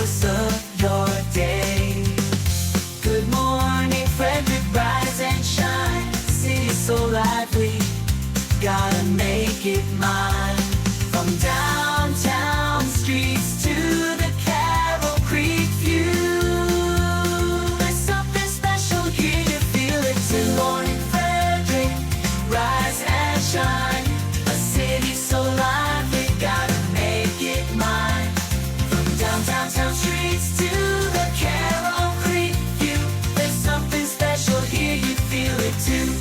girls of your day. Good morning, Frederick, rise and shine. City's so lively, gotta make it mine. From downtown streets to the Carroll Creek view, there's something special here, you feel it too. Good morning, Frederick, rise and shine. A city so lively, gotta make it mine. From downtown streets to the Carroll Creek view, there's something special here, you feel it too.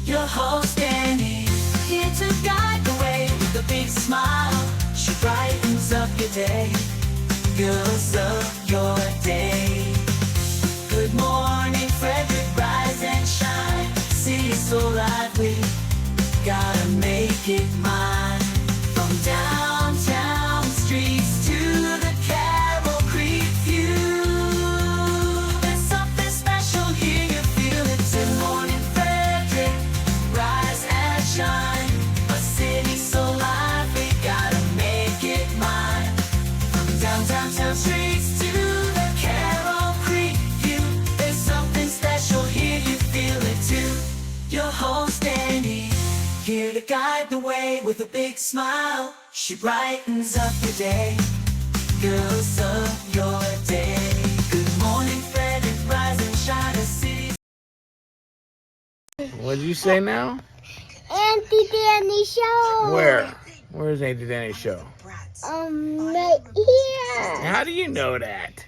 Your host Dani, here to guide the way with a big smile. She brightens up your day, girls of your day. Good morning, Frederick, rise and shine. City's so lively, gotta make it mine. From downtown streets to the Carroll Creek view, there's something special here, you feel it too. Good morning, Frederick, rise and shine. A city so lively, gotta make it mine. From downtown streets to the Carroll Creek view, there's something special here, you feel it too. Your host Dani, here to guide the way with a big smile. She brightens up your day, girls of your day. Good morning, Frederick, rise and shine. A city. What did you say now? Auntie Dani show. Where? Where's Auntie Danny's show? Right here. How do you know that?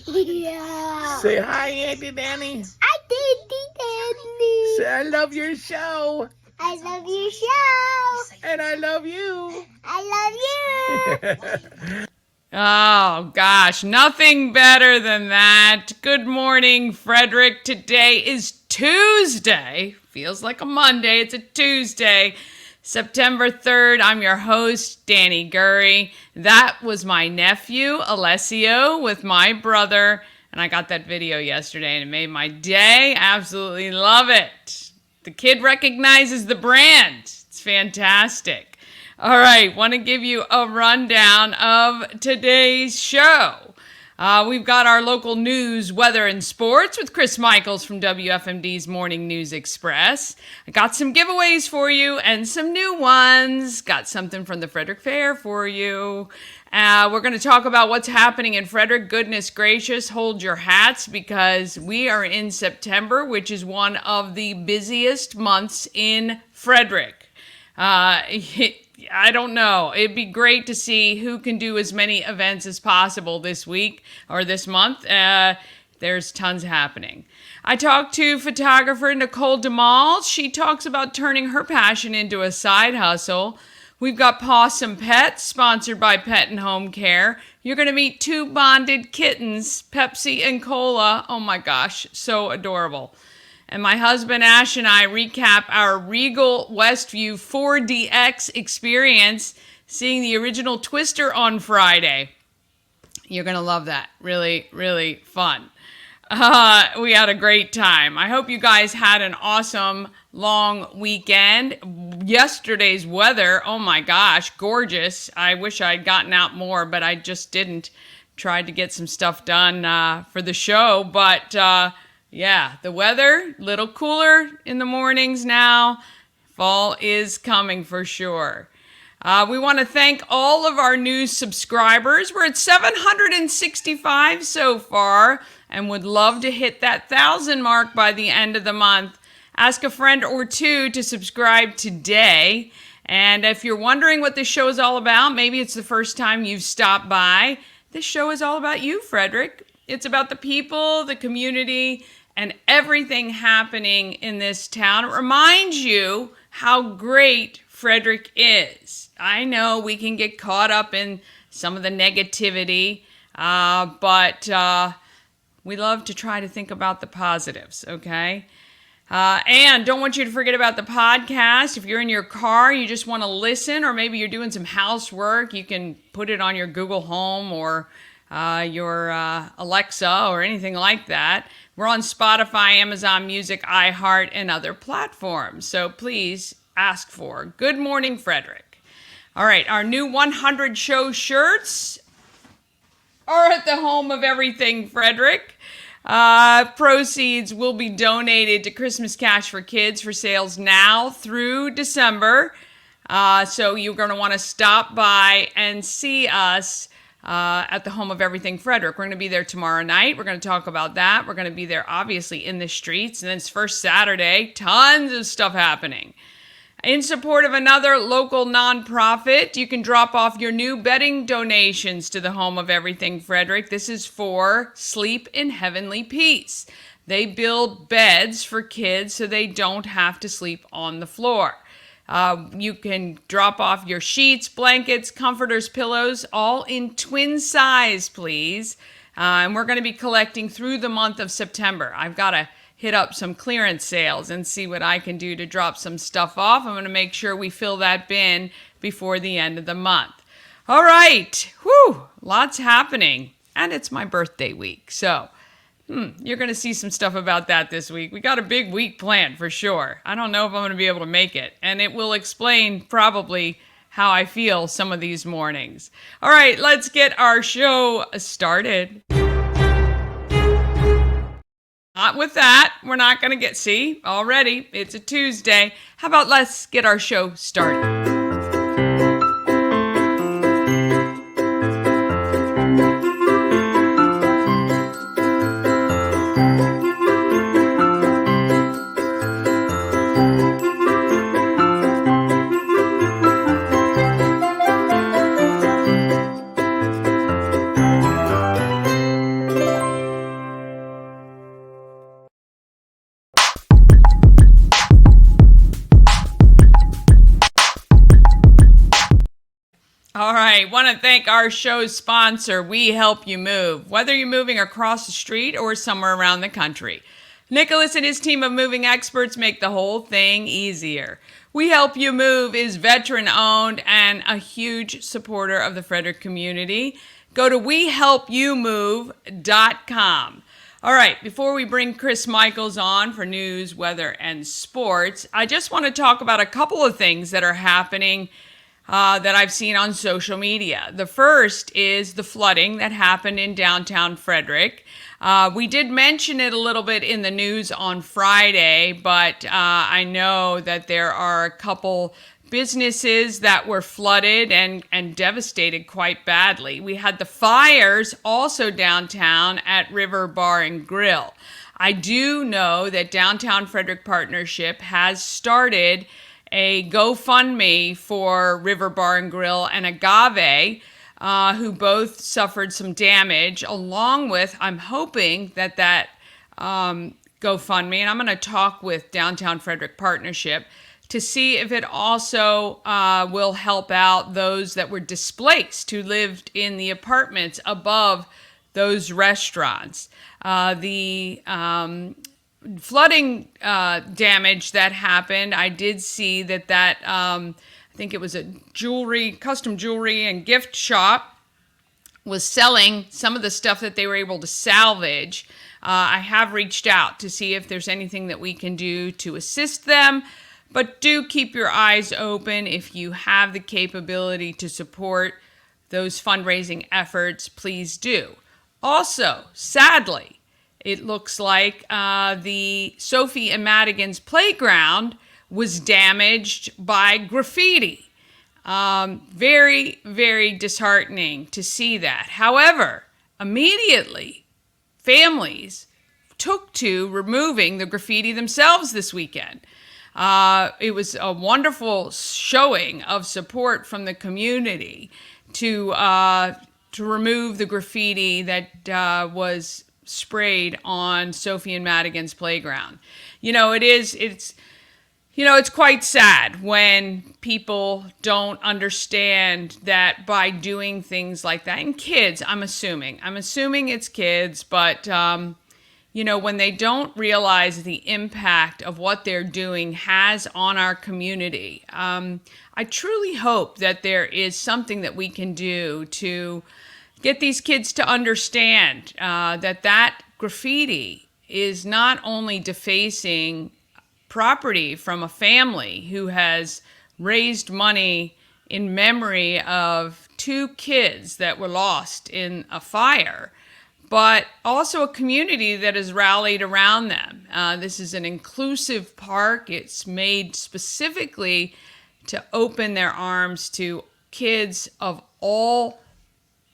Yeah. Say hi, Auntie Danny. Auntie Dani. Say I love your show. I love your show. And I love you. I love you. Oh, gosh, nothing better than that. Good morning, Frederick. Today is Tuesday. Feels like a Monday. It's a Tuesday, September 3rd. I'm your host, Dani Gurry. That was my nephew, Alessio, with my brother. And I got that video yesterday, and it made my day. Absolutely love it. The kid recognizes the brand. It's fantastic. All right, want to give you a rundown of today's show. We've got our local news, weather, and sports with Chris Michaels from WFMD's Morning News Express. I got some giveaways for you and some new ones. Got something from the Frederick Fair for you. We're going to talk about what's happening in Frederick. Goodness gracious, hold your hats because we are in September, which is one of the busiest months in Frederick. I don't know. It'd be great to see who can do as many events as possible this week or this month. There's tons happening. I talked to photographer Nicole De Moll. She talks about turning her passion into a side hustle. We've got Possum Pets, sponsored by Pet and Home Care. You're going to meet two bonded kittens, Pepsi and Cola. Oh my gosh, so adorable. And my husband Ash and I recap our Regal Westview 4DX experience, seeing the original Twister on Friday. You're going to love that. Really, really fun. We had a great time. I hope you guys had an awesome long weekend. Yesterday's weather, oh my gosh, gorgeous. I wish I'd gotten out more, but I just didn't. Tried to get some stuff done for the show, but yeah, the weather, little cooler in the mornings now. Fall is coming for sure. We want to thank all of our new subscribers. We're at 765 so far and would love to hit that 1,000 mark by the end of the month. Ask a friend or two to subscribe today. And if you're wondering what this show is all about, maybe it's the first time you've stopped by, this show is all about you, Frederick. It's about the people, the community, and everything happening in this town. It reminds you how great Frederick is. I know we can get caught up in some of the negativity, but we love to try to think about the positives, okay? And don't want you to forget about the podcast. If you're in your car, you just want to listen, or maybe you're doing some housework, you can put it on your Google Home or your Alexa or anything like that. We're on Spotify, Amazon Music, iHeart, and other platforms. So please ask for Good Morning Frederick. All right, our new 100 show shirts are at the home of Everything Frederick. Proceeds will be donated to Christmas Cash for Kids for sales now through December. So you're going to want to stop by and see us at the home of Everything Frederick. We're going to be there tomorrow night. We're going to talk about that. We're going to be there, obviously, in the streets. And then it's first Saturday. Tons of stuff happening. In support of another local nonprofit, you can drop off your new bedding donations to the home of Everything Frederick. This is for Sleep in Heavenly Peace. They build beds for kids so they don't have to sleep on the floor. You can drop off your sheets, blankets, comforters, pillows, all in twin size, please. And we're going to be collecting through the month of September. I've got to hit up some clearance sales and see what I can do to drop some stuff off. I'm going to make sure we fill that bin before the end of the month. All right. Whew, lots happening. And it's my birthday week. So you're going to see some stuff about that this week. We got a big week planned for sure. I don't know if I'm going to be able to make it. And it will explain probably how I feel some of these mornings. All right, let's get our show started. Not with that. We're not going to get, see, already, it's a Tuesday. How about let's get our show started? All right, want to thank our show's sponsor, We Help You Move, whether you're moving across the street or somewhere around the country. Nicholas and his team of moving experts make the whole thing easier. We Help You Move is veteran-owned and a huge supporter of the Frederick community. Go to wehelpyoumove.com. All right, before we bring Chris Michaels on for news, weather, and sports, I just want to talk about a couple of things that are happening that I've seen on social media. The first is the flooding that happened in downtown Frederick. We did mention it a little bit in the news on Friday, but I know that there are a couple businesses that were flooded and devastated quite badly. We had the fires also downtown at River Bar and Grill. I do know that Downtown Frederick Partnership has started a GoFundMe for River Bar and Grill and Agave, who both suffered some damage, along with, I'm hoping that GoFundMe, and I'm going to talk with Downtown Frederick Partnership to see if it also will help out those that were displaced who lived in the apartments above those restaurants. The flooding damage that happened, I did see that I think it was a custom jewelry and gift shop was selling some of the stuff that they were able to salvage. I have reached out to see if there's anything that we can do to assist them, but do keep your eyes open. If you have the capability to support those fundraising efforts, please do. Also, sadly, it looks like the Sophie and Madigan's playground was damaged by graffiti. Very, very disheartening to see that. However, immediately, families took to removing the graffiti themselves this weekend. It was a wonderful showing of support from the community to remove the graffiti that was sprayed on Sophie and Madigan's playground. It's quite sad when people don't understand that by doing things like that. And kids, I'm assuming it's kids, but when they don't realize the impact of what they're doing has on our community. I truly hope that there is something that we can do to get these kids to understand that graffiti is not only defacing property from a family who has raised money in memory of 2 kids that were lost in a fire, but also a community that has rallied around them. This is an inclusive park. It's made specifically to open their arms to kids of all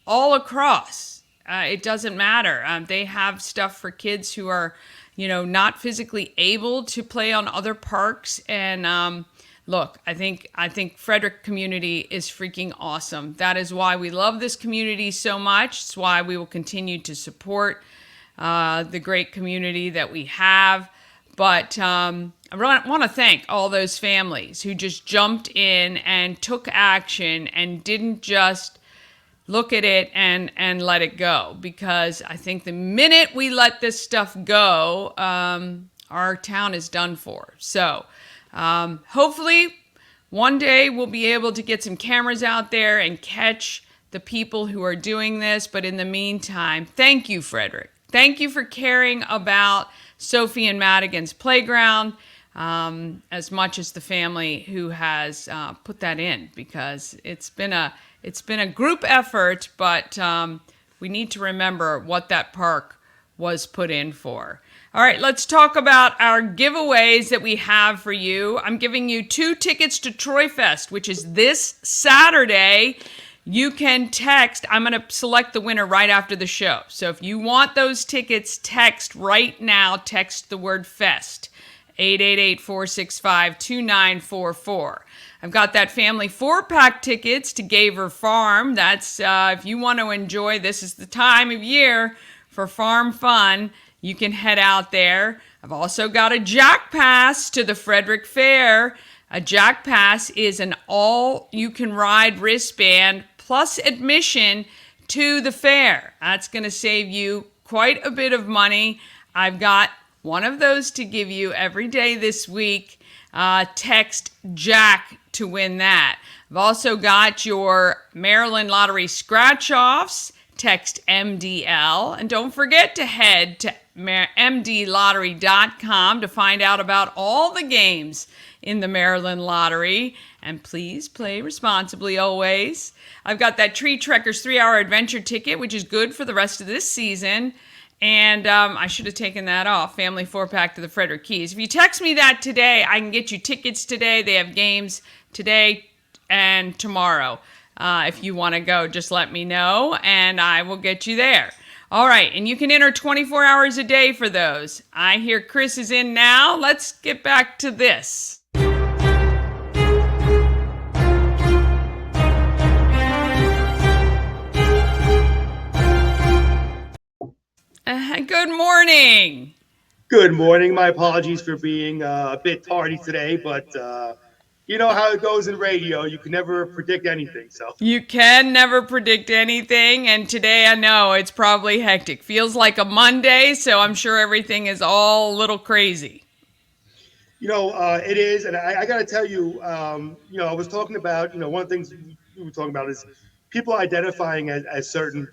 across. It doesn't matter. They have stuff for kids who are, not physically able to play on other parks. And look, I think Frederick community is freaking awesome. That is why we love this community so much. It's why we will continue to support the great community that we have. But I want to thank all those families who just jumped in and took action and didn't just look at it and let it go. Because I think the minute we let this stuff go, our town is done for. So hopefully one day we'll be able to get some cameras out there and catch the people who are doing this. But in the meantime, thank you, Frederick. Thank you for caring about Sophie and Madigan's playground as much as the family who has put that in, because it's been a group effort, but we need to remember what that park was put in for. All right, let's talk about our giveaways that we have for you. I'm giving you 2 tickets to Troy Fest, which is this Saturday. You can text. I'm going to select the winner right after the show. So if you want those tickets, text right now. Text the word FEST, 888-465-2944. I've got that family 4-pack tickets to Gaver Farm. That's if you want to enjoy, this is the time of year for farm fun. You can head out there. I've also got a Jack Pass to the Frederick Fair. A Jack Pass is an all-you-can-ride wristband plus admission to the fair. That's going to save you quite a bit of money. I've got one of those to give you every day this week. Text Jack to win that. I've also got your Maryland Lottery scratch-offs. Text MDL. And don't forget to head to mdlottery.com to find out about all the games in the Maryland Lottery. And please play responsibly always. I've got that Tree Trekkers 3-hour adventure ticket, which is good for the rest of this season. And I should have taken that off. Family 4-pack to the Frederick Keys. If you text me that today, I can get you tickets today. They have games today and tomorrow. If you want to go, just let me know, and I will get you there. All right, and you can enter 24 hours a day for those. I hear Chris is in now. Let's get back to this. Good morning. Good morning. My apologies for being a bit tardy today, but you know how it goes in radio. You can never predict anything. So you can never predict anything, and today I know it's probably hectic. Feels like a Monday, so I'm sure everything is all a little crazy. It is, and I got to tell you, I was talking about, one of the things we were talking about is people identifying as certain,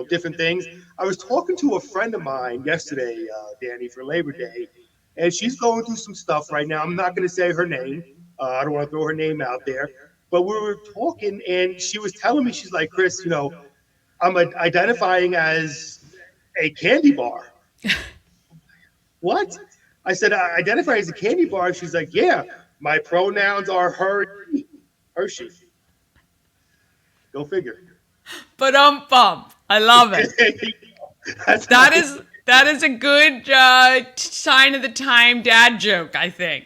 different things. I was talking to a friend of mine yesterday, Danny, for Labor Day, and she's going through some stuff right now. I'm not going to say her name. I don't want to throw her name out there, but we were talking, and she was telling me, she's like, Chris, I'm identifying as a candy bar. What? I said, I identify as a candy bar. She's like, yeah, my pronouns are her, Hershey. Go figure. But I love it. That is a good sign of the time dad joke, I think.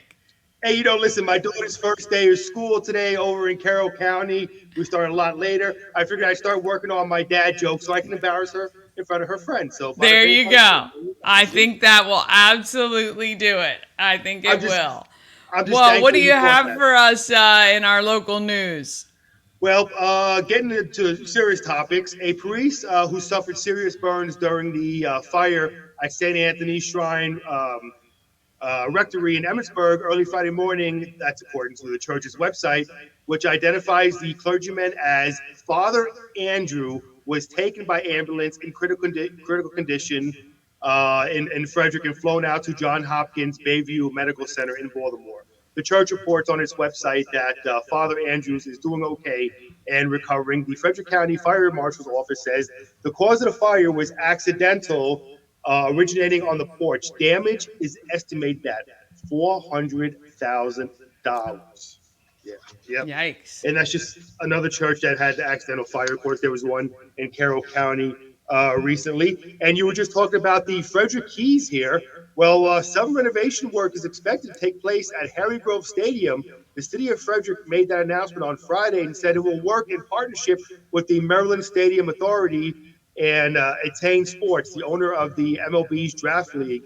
Hey, listen, my daughter's first day of school today over in Carroll County. We started a lot later. I figured I'd start working on my dad joke so I can embarrass her in front of her friends. So there you go. I think that will absolutely do it. I think it will. Well, what do you have for us in our local news? Well, getting into serious topics, a priest who suffered serious burns during the fire at St. Anthony's Shrine Rectory in Emmitsburg early Friday morning, that's according to the church's website, which identifies the clergyman as Father Andrew, was taken by ambulance in critical condition in Frederick and flown out to Johns Hopkins Bayview Medical Center in Baltimore. The church reports on its website that Father Andrews is doing okay and recovering. The Frederick County Fire Marshal's office says the cause of the fire was accidental, originating on the porch. Damage is estimated at $400,000. Yeah, yep. Yikes. And that's just another church that had the accidental fire. Of course, there was one in Carroll County recently. And you were just talking about the Frederick Keys here. Well, some renovation work is expected to take place at Harry Grove Stadium. The city of Frederick made that announcement on Friday and said it will work in partnership with the Maryland Stadium Authority and Attain Sports, the owner of the MLB's Draft League,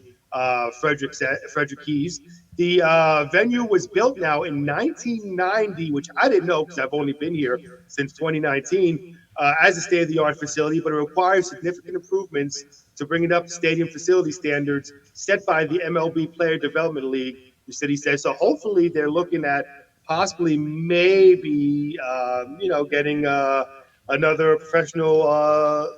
Frederick Keys. The venue was built now in 1990, which I didn't know because I've only been here since 2019, as a state-of-the-art facility, but it requires significant improvements to bring it up to stadium facility standards set by the MLB Player Development League, the city says. So hopefully they're looking at possibly maybe, getting another professional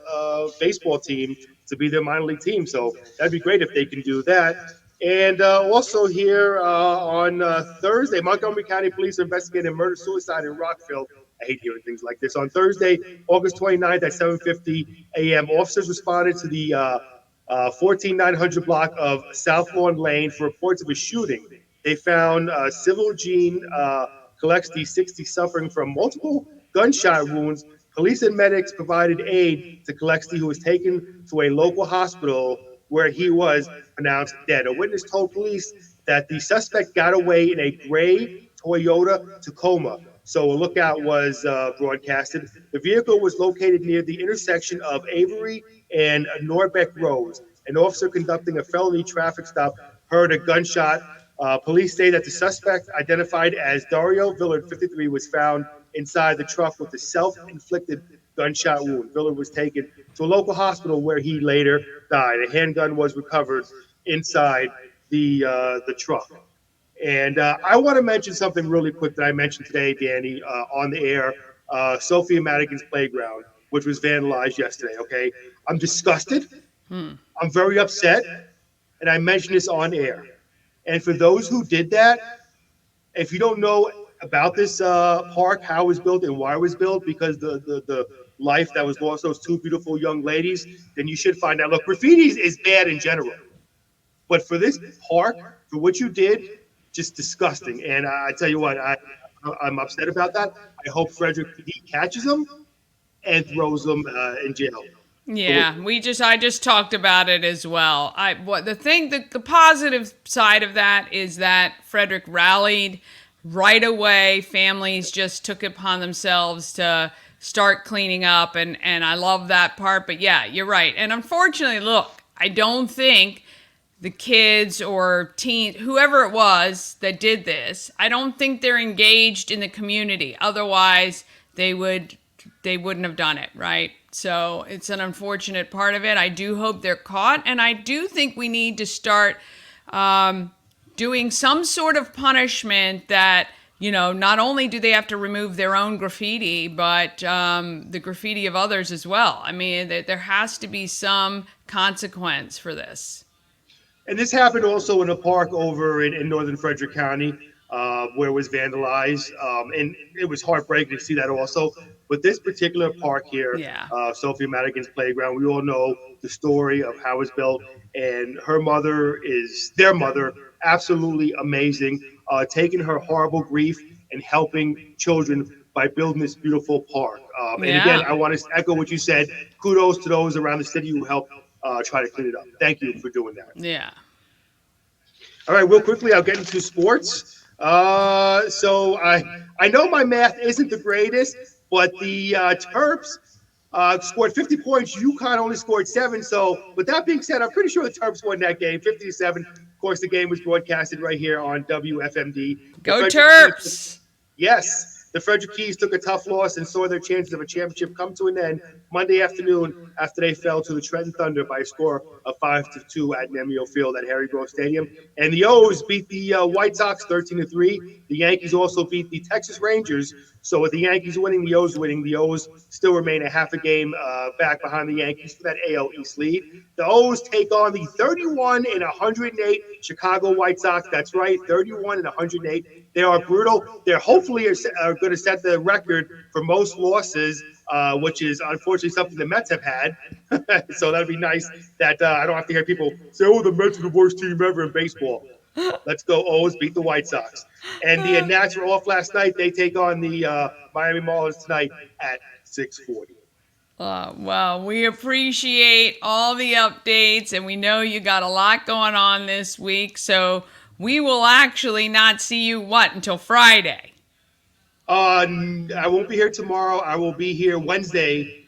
baseball team to be their minor league team. So that'd be great if they can do that. And also here on Thursday, Montgomery County Police are investigating murder-suicide in Rockville. I hate hearing things like this. On Thursday, August 29th at 7:50 a.m., officers responded to the 14900 block of South Lawn Lane for reports of a shooting. They found Civil Jean Kalexti, 60, suffering from multiple gunshot wounds. Police and medics provided aid to Kalexti, who was taken to a local hospital where he was pronounced dead. A witness told police that the suspect got away in a gray Toyota Tacoma. So a lookout was broadcasted. The vehicle was located near the intersection of Avery and Norbeck Roads. An officer conducting a felony traffic stop heard a gunshot. Police say that the suspect, identified as Dario Villard, 53, was found inside the truck with a self-inflicted gunshot wound. Villard was taken to a local hospital where he later died. A handgun was recovered inside the truck. And I want to mention something really quick that I mentioned today, Dani, on the air. Sophia Madigan's playground, which was vandalized yesterday, okay? I'm disgusted. I'm very upset. And I mentioned this on air. And for those who did that, if you don't know about this park, how it was built and why it was built, because the life that was lost, those two beautiful young ladies, then you should find out. Look, graffiti is bad in general. But for this park, for what you did, just disgusting. And I tell you what, I'm upset about that. I hope Frederick PD catches them and throws them in jail. Yeah, I just talked about it as well. The positive side of that is that Frederick rallied right away. Families just took it upon themselves to start cleaning up, and I love that part. But yeah, you're right. And unfortunately, look, I don't think the kids or teen, whoever it was that did this, I don't think they're engaged in the community. Otherwise, they wouldn't have done it, right? So it's an unfortunate part of it. I do hope they're caught, and I do think we need to start doing some sort of punishment that, not only do they have to remove their own graffiti, but the graffiti of others as well. I mean, there has to be some consequence for this. And this happened also in a park over in northern Frederick County, where it was vandalized. And it was heartbreaking to see that also. But this particular park here, Sophia Madigan's playground, we all know the story of how it's built. And their mother, absolutely amazing, taking her horrible grief and helping children by building this beautiful park. And again, I want to echo what you said. Kudos to those around the city who helped try to clean it up. Thank you for doing that. Yeah. All right, real quickly, I'll get into sports. So I know my math isn't the greatest, but the Terps scored 50 points. UConn only scored 7. So with that being said, I'm pretty sure the Terps won that game, 50-7. Of course, the game was broadcasted right here on WFMD. Go Terps! Yes. The Frederick Keys took a tough loss and saw their chances of a championship come to an end Monday afternoon after they fell to the Trenton Thunder by a score of 5-2 at Nemeo Field at Harry Grove Stadium. And the O's beat the White Sox 13-3. The Yankees also beat the Texas Rangers So with the Yankees winning, the O's winning, the O's still remain a half a game back behind the Yankees for that AL East lead. The O's take on the 31 and 108 Chicago White Sox. That's right, 31 and 108. They are brutal. They're hopefully are going to set the record for most losses, which is unfortunately something the Mets have had. So that'd be nice that I don't have to hear people say, "Oh, the Mets are the worst team ever in baseball." Let's go O's, beat the White Sox. And the Nats were off last night. They take on the Miami Marlins tonight at 6:40. Well, we appreciate all the updates, and we know you got a lot going on this week, so we will actually not see you, until Friday? I won't be here tomorrow. I will be here Wednesday.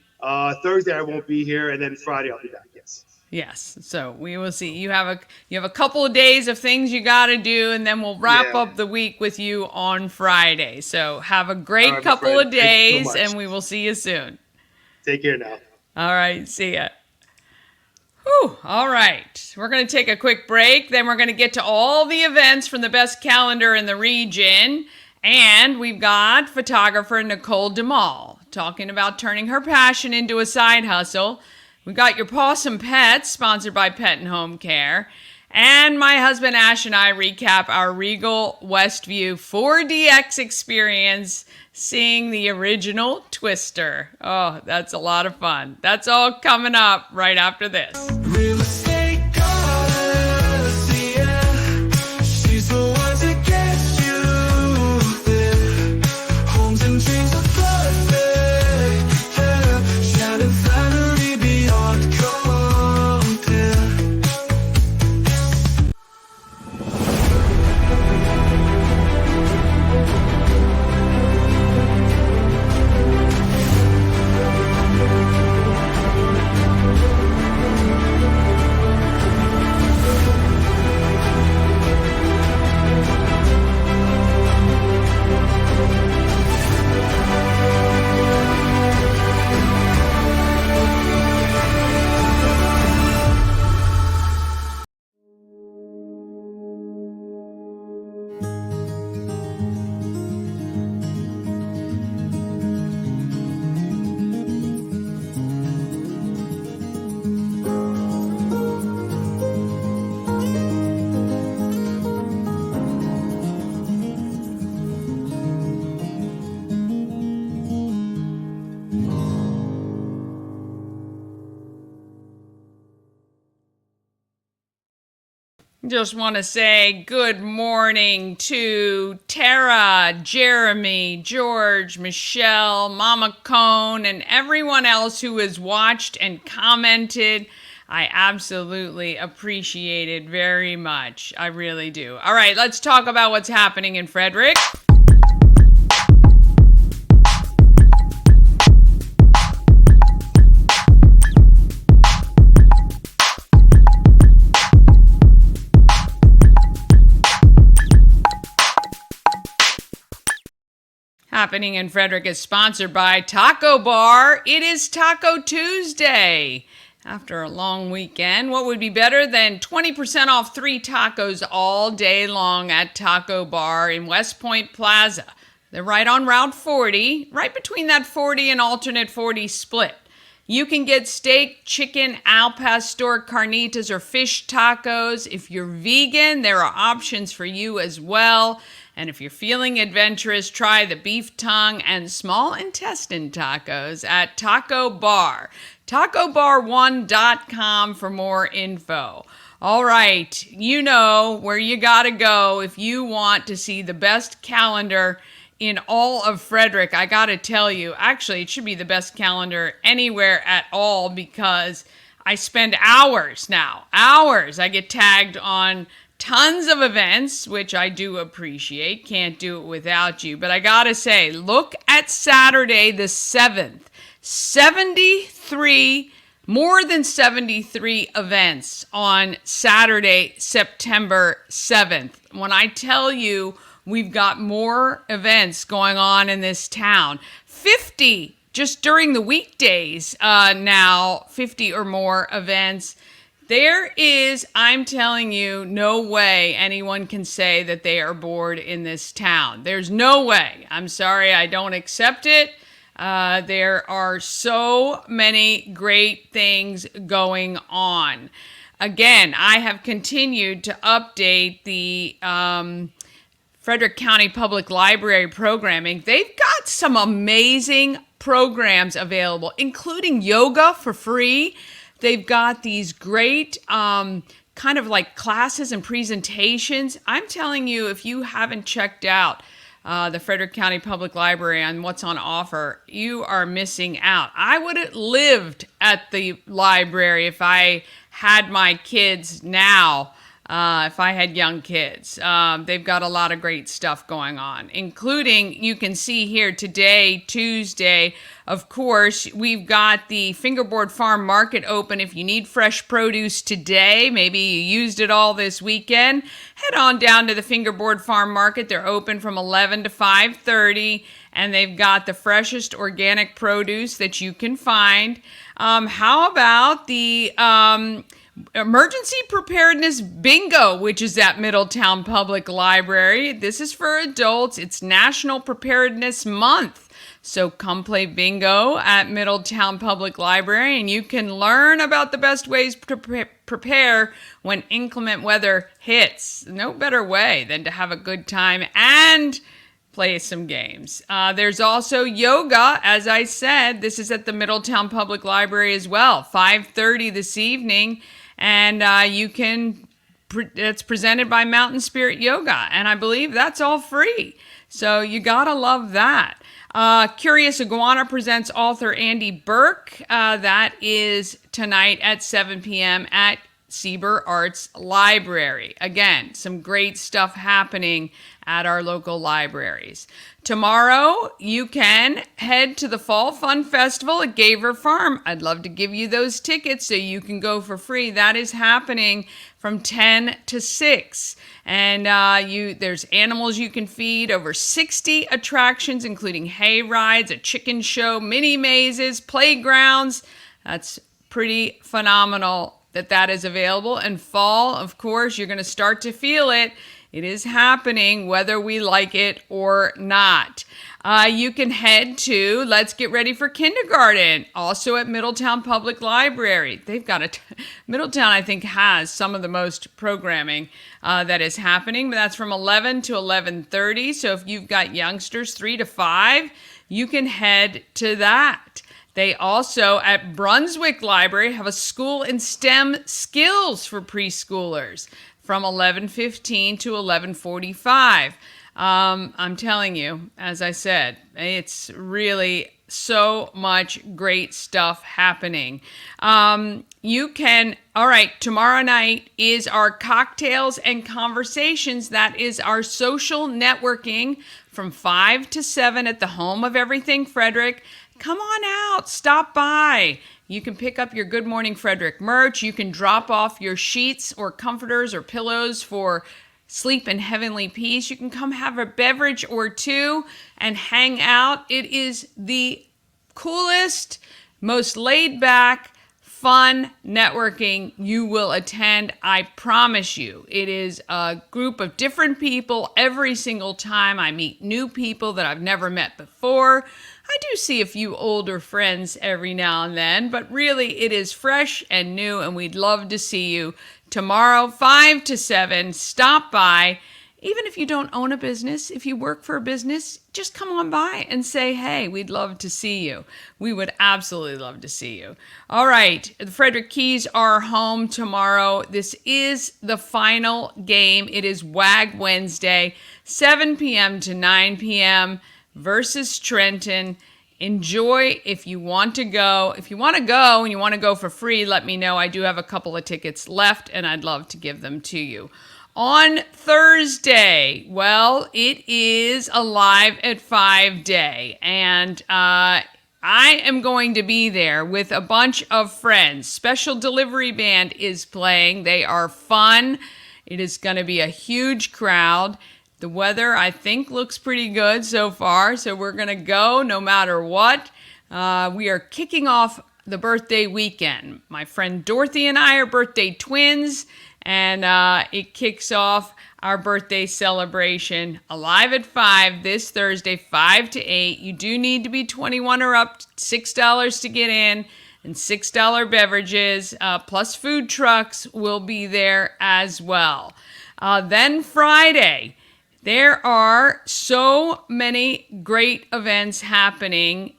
Thursday I won't be here, and then Friday I'll be back. Yes. Yes, so we will see. You have a couple of days of things you got to do, and then we'll wrap up the week with you on Friday. So have a great couple of days, and we will see you soon. Take care now. All right, see ya. Whew, all right, we're going to take a quick break. Then we're going to get to all the events from the best calendar in the region. And we've got photographer Nicole De Moll talking about turning her passion into a side hustle. We've got your Pawsome Pets, sponsored by Pet and Home Care. And my husband Ash and I recap our Regal Westview 4DX experience seeing the original Twister. Oh, that's a lot of fun. That's all coming up right after this. Real estate goddess, yeah. She's the one to get you there. Homes and dreams are perfect, yeah. Shining flattery beyond compare. Just want to say good morning to Tara, Jeremy, George, Michelle, Mama Cone, and everyone else who has watched and commented. I absolutely appreciate it very much. I really do. All right, let's talk about what's happening in Frederick. Happening in Frederick is sponsored by Taco Bar. It is Taco Tuesday. After a long weekend, what would be better than 20% off 3 tacos all day long at Taco Bar in West Point Plaza? They're right on Route 40, right between that 40 and alternate 40 split. You can get steak, chicken, al pastor, carnitas, or fish tacos. If you're vegan, there are options for you as well. And if you're feeling adventurous, try the beef tongue and small intestine tacos at Taco Bar. TacoBar1.com for more info. All right, you know where you gotta go if you want to see the best calendar in all of Frederick. I gotta tell you, actually, it should be the best calendar anywhere at all because I spend hours now. I get tagged on tons of events, which I do appreciate. Can't do it without you. But I gotta say, look at Saturday the 7th. 73, more than 73 events on Saturday, September 7th. When I tell you we've got more events going on in this town, 50 just during the weekdays now, 50 or more events. There is, I'm telling you, no way anyone can say that they are bored in this town. There's no way. I'm sorry, I don't accept it. There are so many great things going on. Again, I have continued to update the Frederick County Public Library programming. They've got some amazing programs available, including yoga for free. They've got these great kind of like classes and presentations. I'm telling you, if you haven't checked out the Frederick County Public Library on what's on offer, you are missing out. I would have lived at the library if I had my kids now. If I had young kids. They've got a lot of great stuff going on, including, you can see here today, Tuesday, of course, we've got the Fingerboard Farm Market open. If you need fresh produce today, maybe you used it all this weekend, head on down to the Fingerboard Farm Market. They're open from 11 to 5:30, and they've got the freshest organic produce that you can find. How about the Emergency Preparedness Bingo, which is at Middletown Public Library. This is for adults. It's National Preparedness Month. So come play bingo at Middletown Public Library, and you can learn about the best ways to prepare when inclement weather hits. No better way than to have a good time and play some games. There's also yoga, as I said. This is at the Middletown Public Library as well, 5:30 this evening. And it's presented by Mountain Spirit Yoga. And I believe that's all free. So you gotta love that. Curious Iguana presents author Andy Burke. That is tonight at 7 p.m. at Sieber Arts Library. Again, some great stuff happening at our local libraries. Tomorrow, you can head to the Fall Fun Festival at Gaver Farm. I'd love to give you those tickets so you can go for free. That is happening from 10 to 6. And there's animals you can feed, over 60 attractions, including hay rides, a chicken show, mini mazes, playgrounds. That's pretty phenomenal that is available. And fall, of course, you're going to start to feel it. It is happening whether we like it or not. You can head to Let's Get Ready for Kindergarten, also at Middletown Public Library. They've got Middletown, I think, has some of the most programming that is happening, but that's from 11 to 11:30. So if you've got youngsters 3 to 5, you can head to that. They also, at Brunswick Library, have a school in STEM skills for preschoolers from 11:15 to 11:45. I'm telling you, as I said, it's really so much great stuff happening. All right, tomorrow night is our Cocktails and Conversations. That is our social networking from 5 to 7 at the home of Everything Frederick. Come on out, stop by. You can pick up your Good Morning Frederick merch. You can drop off your sheets or comforters or pillows for sleep in heavenly peace. You can come have a beverage or two and hang out. It is the coolest, most laid back, fun networking you will attend. I promise you. It is a group of different people every single time. I meet new people that I've never met before. I do see a few older friends every now and then, but really it is fresh and new, and we'd love to see you tomorrow, 5 to 7. Stop by. Even if you don't own a business, if you work for a business, just come on by and say, hey, we'd love to see you. We would absolutely love to see you. All right, the Frederick Keys are home tomorrow. This is the final game. It is WAG Wednesday, 7 p.m. to 9 p.m. versus Trenton. Enjoy if you want to go. If you want to go and you want to go for free, let me know. I do have a couple of tickets left, and I'd love to give them to you. On Thursday, well, it is a Live at 5 day, and I am going to be there with a bunch of friends. Special Delivery Band is playing. They are fun. It is going to be a huge crowd. The weather, I think, looks pretty good so far, so we're going to go no matter what. We are kicking off the birthday weekend. My friend Dorothy and I are birthday twins, and it kicks off our birthday celebration Alive at 5 this Thursday, 5 to 8. You do need to be 21 or up, $6 to get in, and $6 beverages, plus food trucks will be there as well. Then Friday, there are so many great events happening.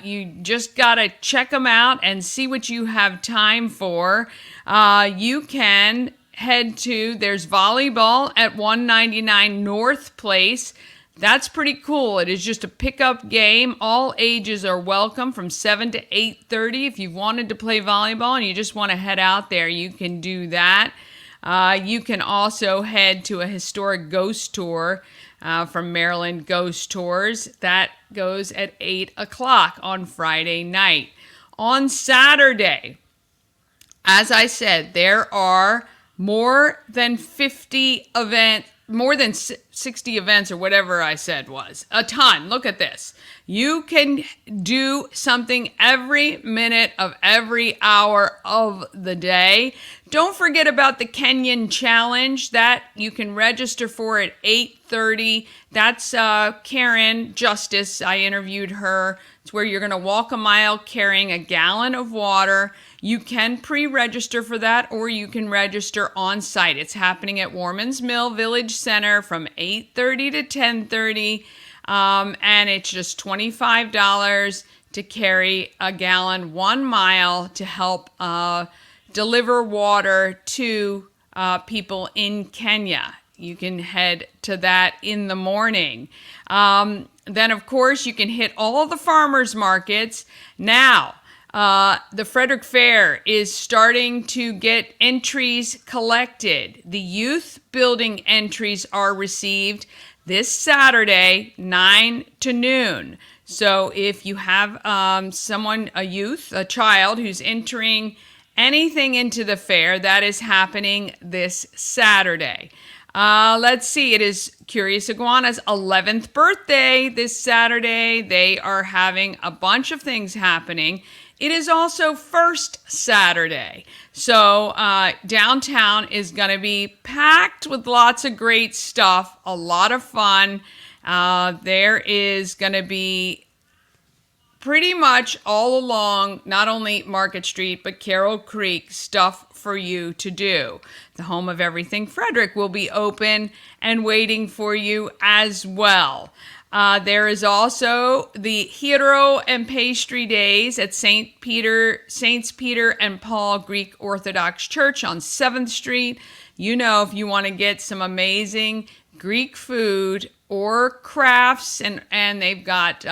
You just got to check them out and see what you have time for. You can head to, there's volleyball at 199 North Place. That's pretty cool. It is just a pickup game. All ages are welcome from 7 to 8:30. If you've wanted to play volleyball and you just want to head out there, you can do that. You can also head to a historic ghost tour from Maryland Ghost Tours. That goes at 8 o'clock on Friday night. On Saturday, as I said, there are more than 60 events or whatever I said was. A ton. Look at this. You can do something every minute of every hour of the day. Don't forget about the Kenyan Challenge that you can register for at 8:30. That's Karen Justice. I interviewed her. It's where you're going to walk a mile carrying a gallon of water. You can pre-register for that, or you can register on site. It's happening at Warman's Mill Village Center from 8:30 to 10:30, and it's just $25 to carry a gallon 1 mile to help deliver water to people in Kenya. You can head to that in the morning. Then, of course, you can hit all the farmers markets. Now, the Frederick Fair is starting to get entries collected. The youth building entries are received this Saturday, 9 to noon. So if you have a child who's entering anything into the fair, that is happening this Saturday. Let's see, it is Curious Iguana's 11th birthday this Saturday. They are having a bunch of things happening. It is also First Saturday. So downtown is going to be packed with lots of great stuff, a lot of fun. There is going to be pretty much all along, not only Market Street, but Carroll Creek, stuff for you to do. The home of everything Frederick will be open and waiting for you as well. There is also the Hero and Pastry Days at Saints Peter and Paul Greek Orthodox Church on 7th Street. You know, if you want to get some amazing Greek food or crafts, and they've got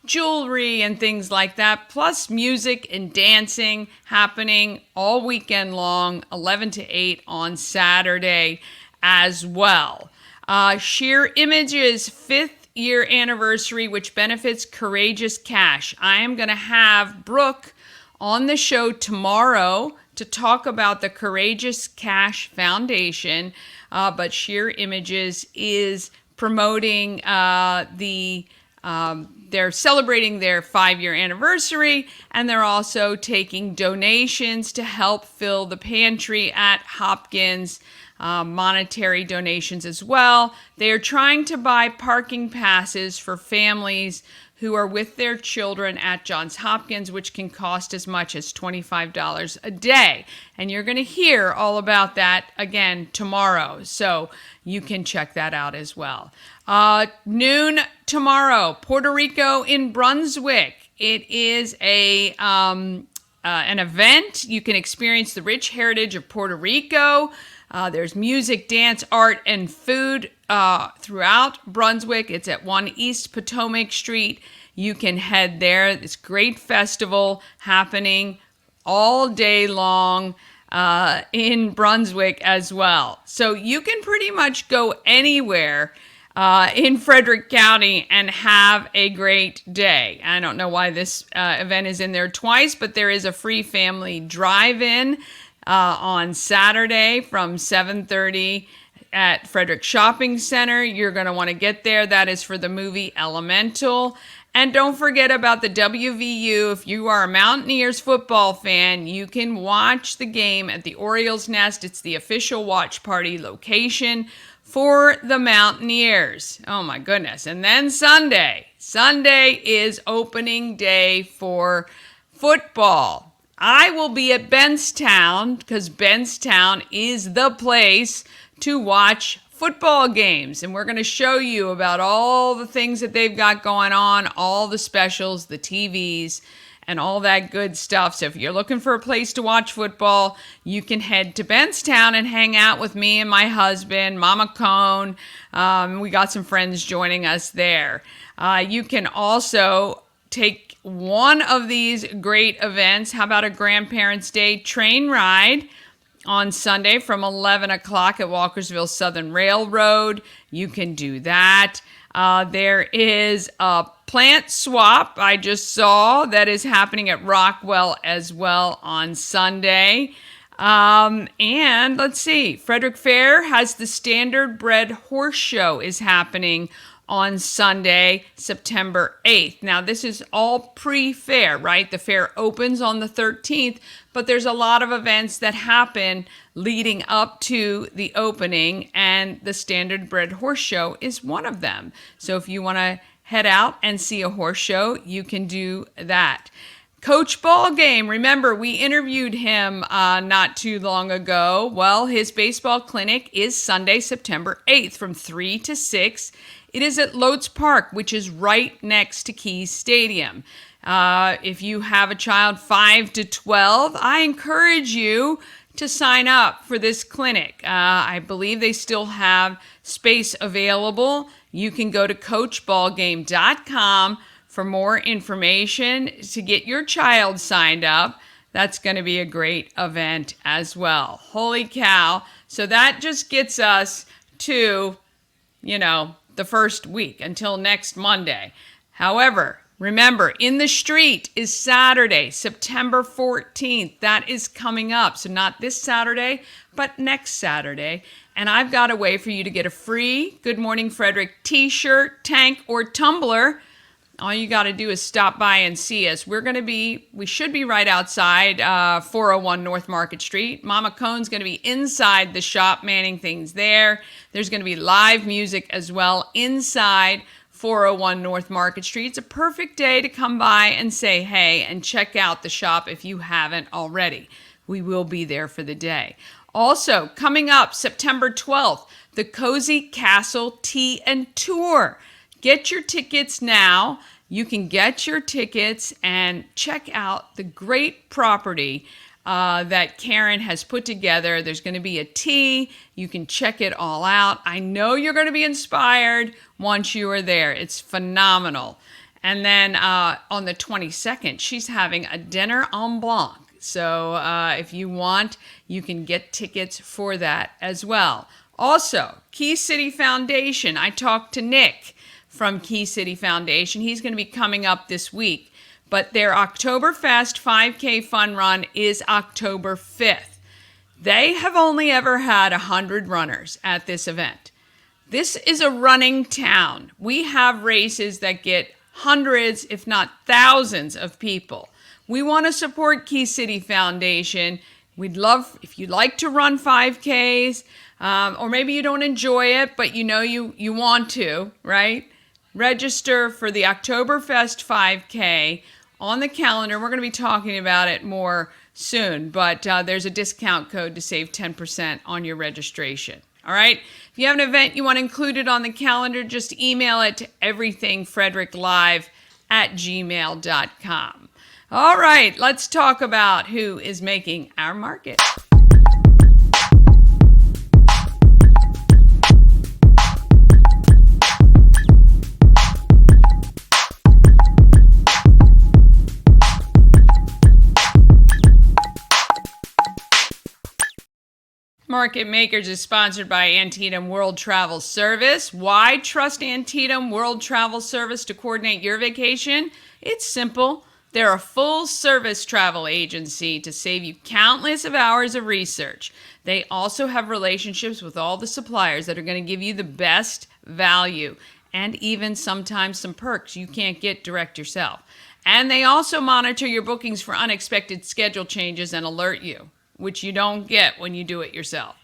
jewelry and things like that, plus music and dancing happening all weekend long, 11 to 8 on Saturday as well. Sheer Images 5th year anniversary, which benefits Courageous Cash. I am going to have Brooke on the show tomorrow to talk about the Courageous Cash Foundation, but Sheer Images is promoting they're celebrating their 5-year anniversary, and they're also taking donations to help fill the pantry at Hopkins, monetary donations as well. They are trying to buy parking passes for families who are with their children at Johns Hopkins, which can cost as much as $25 a day. And you're going to hear all about that again tomorrow, so you can check that out as well. Noon tomorrow, Puerto Rico in Brunswick. It is an event. You can experience the rich heritage of Puerto Rico. There's music, dance, art, and food throughout Brunswick. It's at 1 East Potomac Street. You can head there. It's a great festival happening all day long in Brunswick as well. So you can pretty much go anywhere in Frederick County and have a great day. I don't know why this event is in there twice, but there is a free family drive-in on Saturday from 7:30 at Frederick Shopping Center. You're going to want to get there. That is for the movie Elemental. And don't forget about the WVU. If you are a Mountaineers football fan, you can watch the game at the Orioles Nest. It's the official watch party location for the Mountaineers. Oh my goodness. And then Sunday. Sunday is opening day for football. I will be at Benstown because Benstown is the place to watch football games, and we're going to show you about all the things that they've got going on, all the specials, the TVs, and all that good stuff. So if you're looking for a place to watch football, you can head to Benstown and hang out with me and my husband, Mama Cone. We got some friends joining us there. You can also take one of these great events. How about a Grandparents' Day train ride on Sunday from 11 o'clock at Walkersville Southern Railroad? You can do that. There is a plant swap I just saw that is happening at Rockwell as well on Sunday. And let's see, Frederick Fair has the Standard Bred Horse Show is happening on Sunday, September 8th. Now, this is all pre-fair, right? The fair opens on the 13th, but there's a lot of events that happen leading up to the opening, and the Standard Bred Horse Show is one of them. So if you want to head out and see a horse show, you can do that. Coach Ballgame, remember, we interviewed him not too long ago. Well, his baseball clinic is Sunday, September 8th from 3 to 6. It is at Lotes Park, which is right next to Keys Stadium. If you have a child 5 to 12, I encourage you to sign up for this clinic. I believe they still have space available. You can go to coachballgame.com for more information to get your child signed up. That's going to be a great event as well. Holy cow. So that just gets us to, the first week until next Monday. However, remember, In the Street is Saturday, September 14th. That is coming up. So not this Saturday, but next Saturday. And I've got a way for you to get a free Good Morning Frederick t-shirt, tank, or tumbler. All you got to do is stop by and see us. We should be right outside 401 North Market Street. Mama Cone's going to be inside the shop manning things there. There's going to be live music as well inside 401 North Market Street. It's a perfect day to come by and say hey and check out the shop if you haven't already. We will be there for the day. Also, coming up September 12th, the Cozy Castle Tea and Tour. Get your tickets now. You can get your tickets and check out the great property that Karen has put together. There's going to be a tea. You can check it all out. I know you're going to be inspired once you are there. It's phenomenal. And then on the 22nd, she's having a dinner en blanc. So if you want, you can get tickets for that as well. Also, Key City Foundation. I talked to Nick from Key City Foundation. He's going to be coming up this week. But their Oktoberfest 5K fun run is October 5th. They have only ever had 100 runners at this event. This is a running town. We have races that get hundreds, if not thousands of people. We want to support Key City Foundation. We'd love, if you like to run 5Ks, or maybe you don't enjoy it, but you want to, right? Register for the Oktoberfest 5K on the calendar. We're going to be talking about it more soon, but there's a discount code to save 10% on your registration. All right? If you have an event you want included on the calendar, just email it to everythingfredericklive@gmail.com. All right, let's talk about who is making our market. Market Makers is sponsored by Antietam World Travel Service. Why trust Antietam World Travel Service to coordinate your vacation? It's simple. They're a full-service travel agency to save you countless of hours of research. They also have relationships with all the suppliers that are going to give you the best value. and even sometimes some perks you can't get direct yourself. And they also monitor your bookings for unexpected schedule changes and alert you, which you don't get when you do it yourself.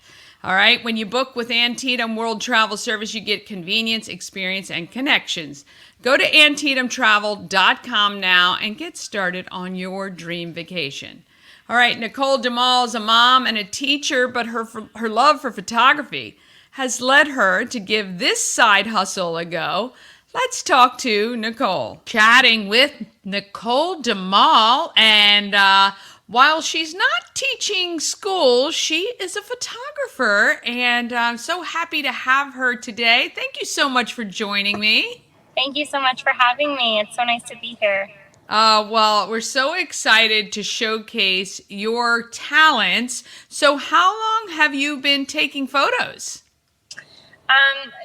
All right, when you book with Antietam World Travel Service, you get convenience, experience, and connections. Go to AntietamTravel.com now and get started on your dream vacation. All right, Nicole De Moll is a mom and a teacher, but her love for photography has led her to give this side hustle a go. Let's talk to Nicole. Chatting with Nicole De Moll, and while she's not teaching school, she is a photographer, and I'm so happy to have her today. Thank you so much for joining me. Thank you so much for having me. It's so nice to be here. Well, we're so excited to showcase your talents. So how long have you been taking photos?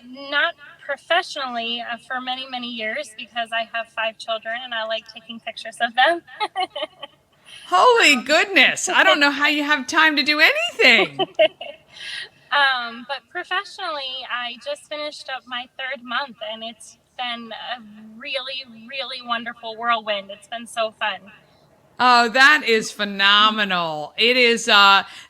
Not professionally for many, many years because I have 5 children and I like taking pictures of them. Holy goodness. I don't know how you have time to do anything. But professionally, I just finished up my 3rd month and it's been a really, really wonderful whirlwind. It's been so fun. Oh, that is phenomenal. It is,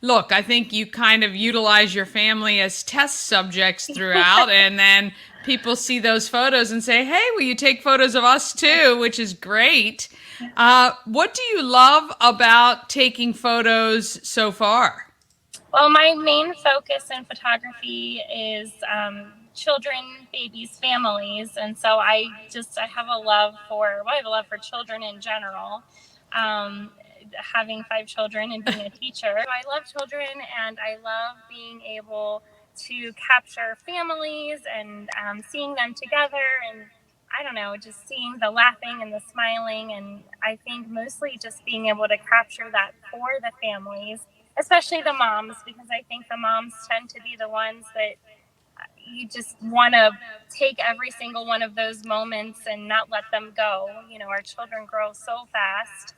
look, I think you kind of utilize your family as test subjects throughout, and then people see those photos and say, hey, will you take photos of us too, which is great. What do you love about taking photos so far? Well, my main focus in photography is children, babies, families, and so I have a love for children in general. Having 5 children and being a teacher, I love children, and I love being able to capture families and seeing them together, and I don't know, just seeing the laughing and the smiling, and I think mostly just being able to capture that for the families, especially the moms, because I think the moms tend to be the ones that you just want to take every single one of those moments and not let them go. You know, our children grow so fast,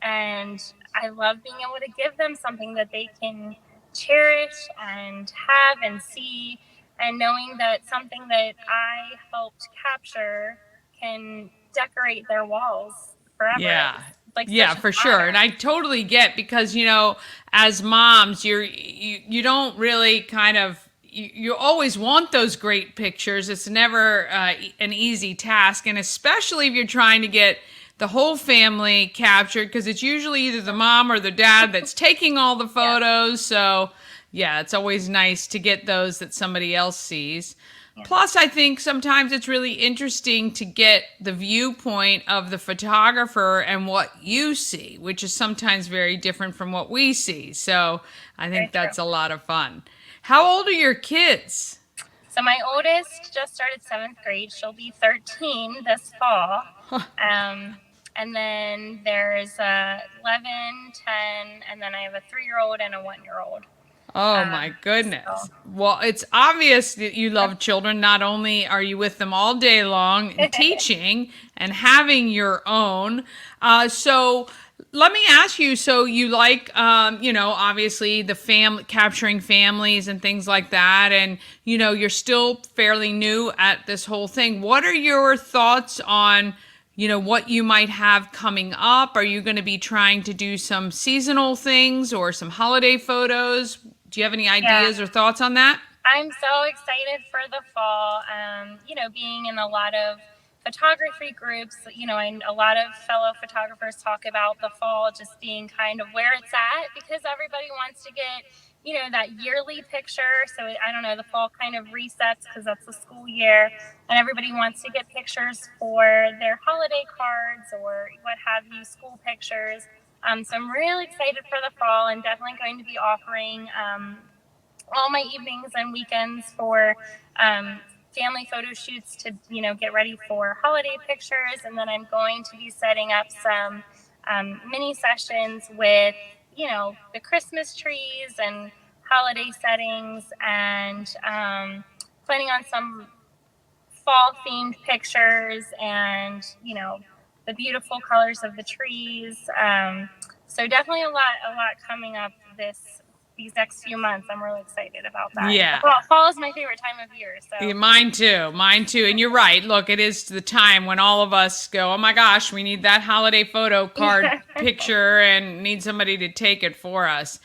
and I love being able to give them something that they can cherish and have and see, and knowing that something that I helped capture can decorate their walls forever. Yeah. Like, yeah, for sure. honor. And I totally get, because, you know, as moms, you don't really kind of, you always want those great pictures. It's never an easy task. And especially if you're trying to get the whole family captured, because it's usually either the mom or the dad that's taking all the photos. So yeah, it's always nice to get those that somebody else sees. Plus, I think sometimes it's really interesting to get the viewpoint of the photographer and what you see, which is sometimes very different from what we see. So I think that's a lot of fun. How old are your kids? So my oldest just started 7th grade. She'll be 13 this fall. And then there's 11, 10, and then I have a 3-year-old and a 1-year-old. Oh my goodness. Well, it's obvious that you love children. Not only are you with them all day long and teaching and having your own. So let me ask you, so you like, you know, obviously the capturing families and things like that. And, you know, you're still fairly new at this whole thing. What are your thoughts on, you know, what you might have coming up? Are you going to be trying to do some seasonal things or some holiday photos? Do you have any ideas or thoughts on that? I'm so excited for the fall. You know, being in a lot of photography groups, you know, and a lot of fellow photographers talk about the fall just being kind of where it's at, because everybody wants to get, you know, that yearly picture. So I don't know, the fall kind of resets because that's the school year, and everybody wants to get pictures for their holiday cards or what have you, school pictures. So I'm really excited for the fall, and definitely going to be offering all my evenings and weekends for family photo shoots to, you know, get ready for holiday pictures. And then I'm going to be setting up some mini sessions with, you know, the Christmas trees and holiday settings, and planning on some fall themed pictures and, you know, the beautiful colors of the trees. So definitely a lot coming up this these next few months. I'm really excited about that. Yeah. Fall is my favorite time of year. So Yeah, mine too. Mine too. And you're right. Look, it is the time when all of us go, oh my gosh, we need that holiday photo card picture and need somebody to take it for us.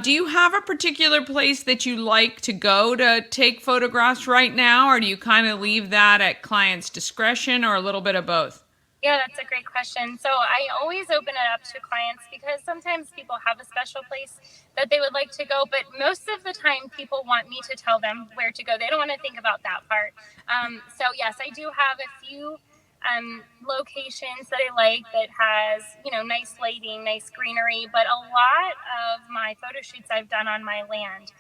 Do you have a particular place that you like to go to take photographs right now, or do you kind of leave that at clients' discretion, or a little bit of both? Yeah, that's a great question. So I always open it up to clients because sometimes people have a special place that they would like to go, but most of the time people want me to tell them where to go. They don't want to think about that part. So yes, I do have a few locations that I like that has, nice lighting, nice greenery, but a lot of my photo shoots I've done on my land.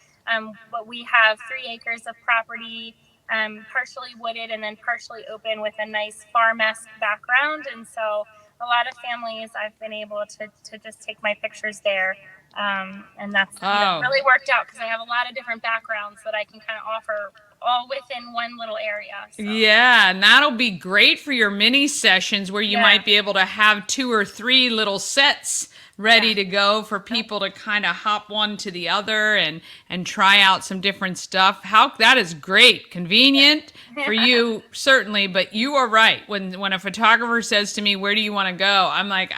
But we have 3 acres of property, partially wooded and then partially open with a nice farm-esque background. And so a lot of families I've been able to just take my pictures there. And that's really worked out because I have a lot of different backgrounds that I can kind of offer all within one little area. So. Yeah, and that'll be great for your mini sessions where you might be able to have 2 or 3 little sets ready to go for people to kind of hop one to the other and try out some different stuff. That is great. Convenient for you, certainly, but you are right. When a photographer says to me, where do you want to go? I'm like,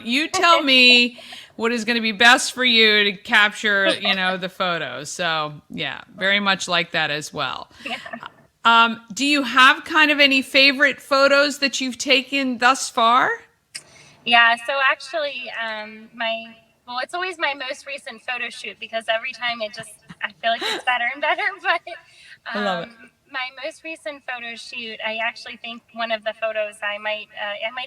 you tell me what is going to be best for you to capture, the photos. So yeah, very much like that as well. Do you have kind of any favorite photos that you've taken thus far? Yeah, so actually, it's always my most recent photo shoot because every time I feel like it's better and better. But I love it. My most recent photo shoot, I actually think one of the photos I might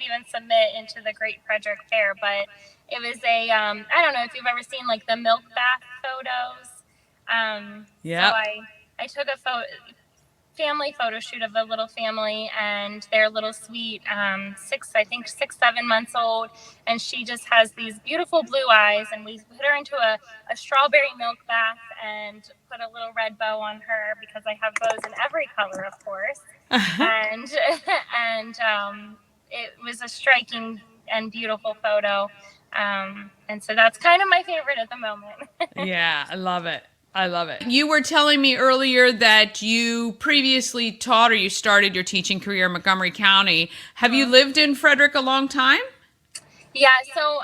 even submit into the Great Frederick Fair. But it was I don't know if you've ever seen like the milk bath photos. Yeah. So I took a family photo shoot of a little family and their little sweet 6-7 months old, and she just has these beautiful blue eyes, and we put her into a strawberry milk bath and put a little red bow on her because I have bows in every color, of course. and it was a striking and beautiful photo, and so that's kind of my favorite at the moment. Yeah, I love it. I love it. You were telling me earlier that you previously taught, or you started your teaching career in Montgomery County. Have you lived in Frederick a long time? Yeah, so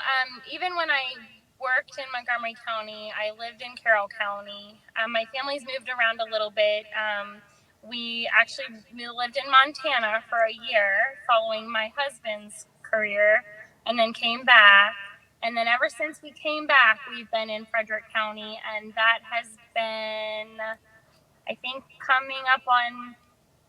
even when I worked in Montgomery County, I lived in Carroll County. My family's moved around a little bit. We lived in Montana for a year following my husband's career, and then came back. And then ever since we came back, we've been in Frederick County, and that has been, I think, coming up on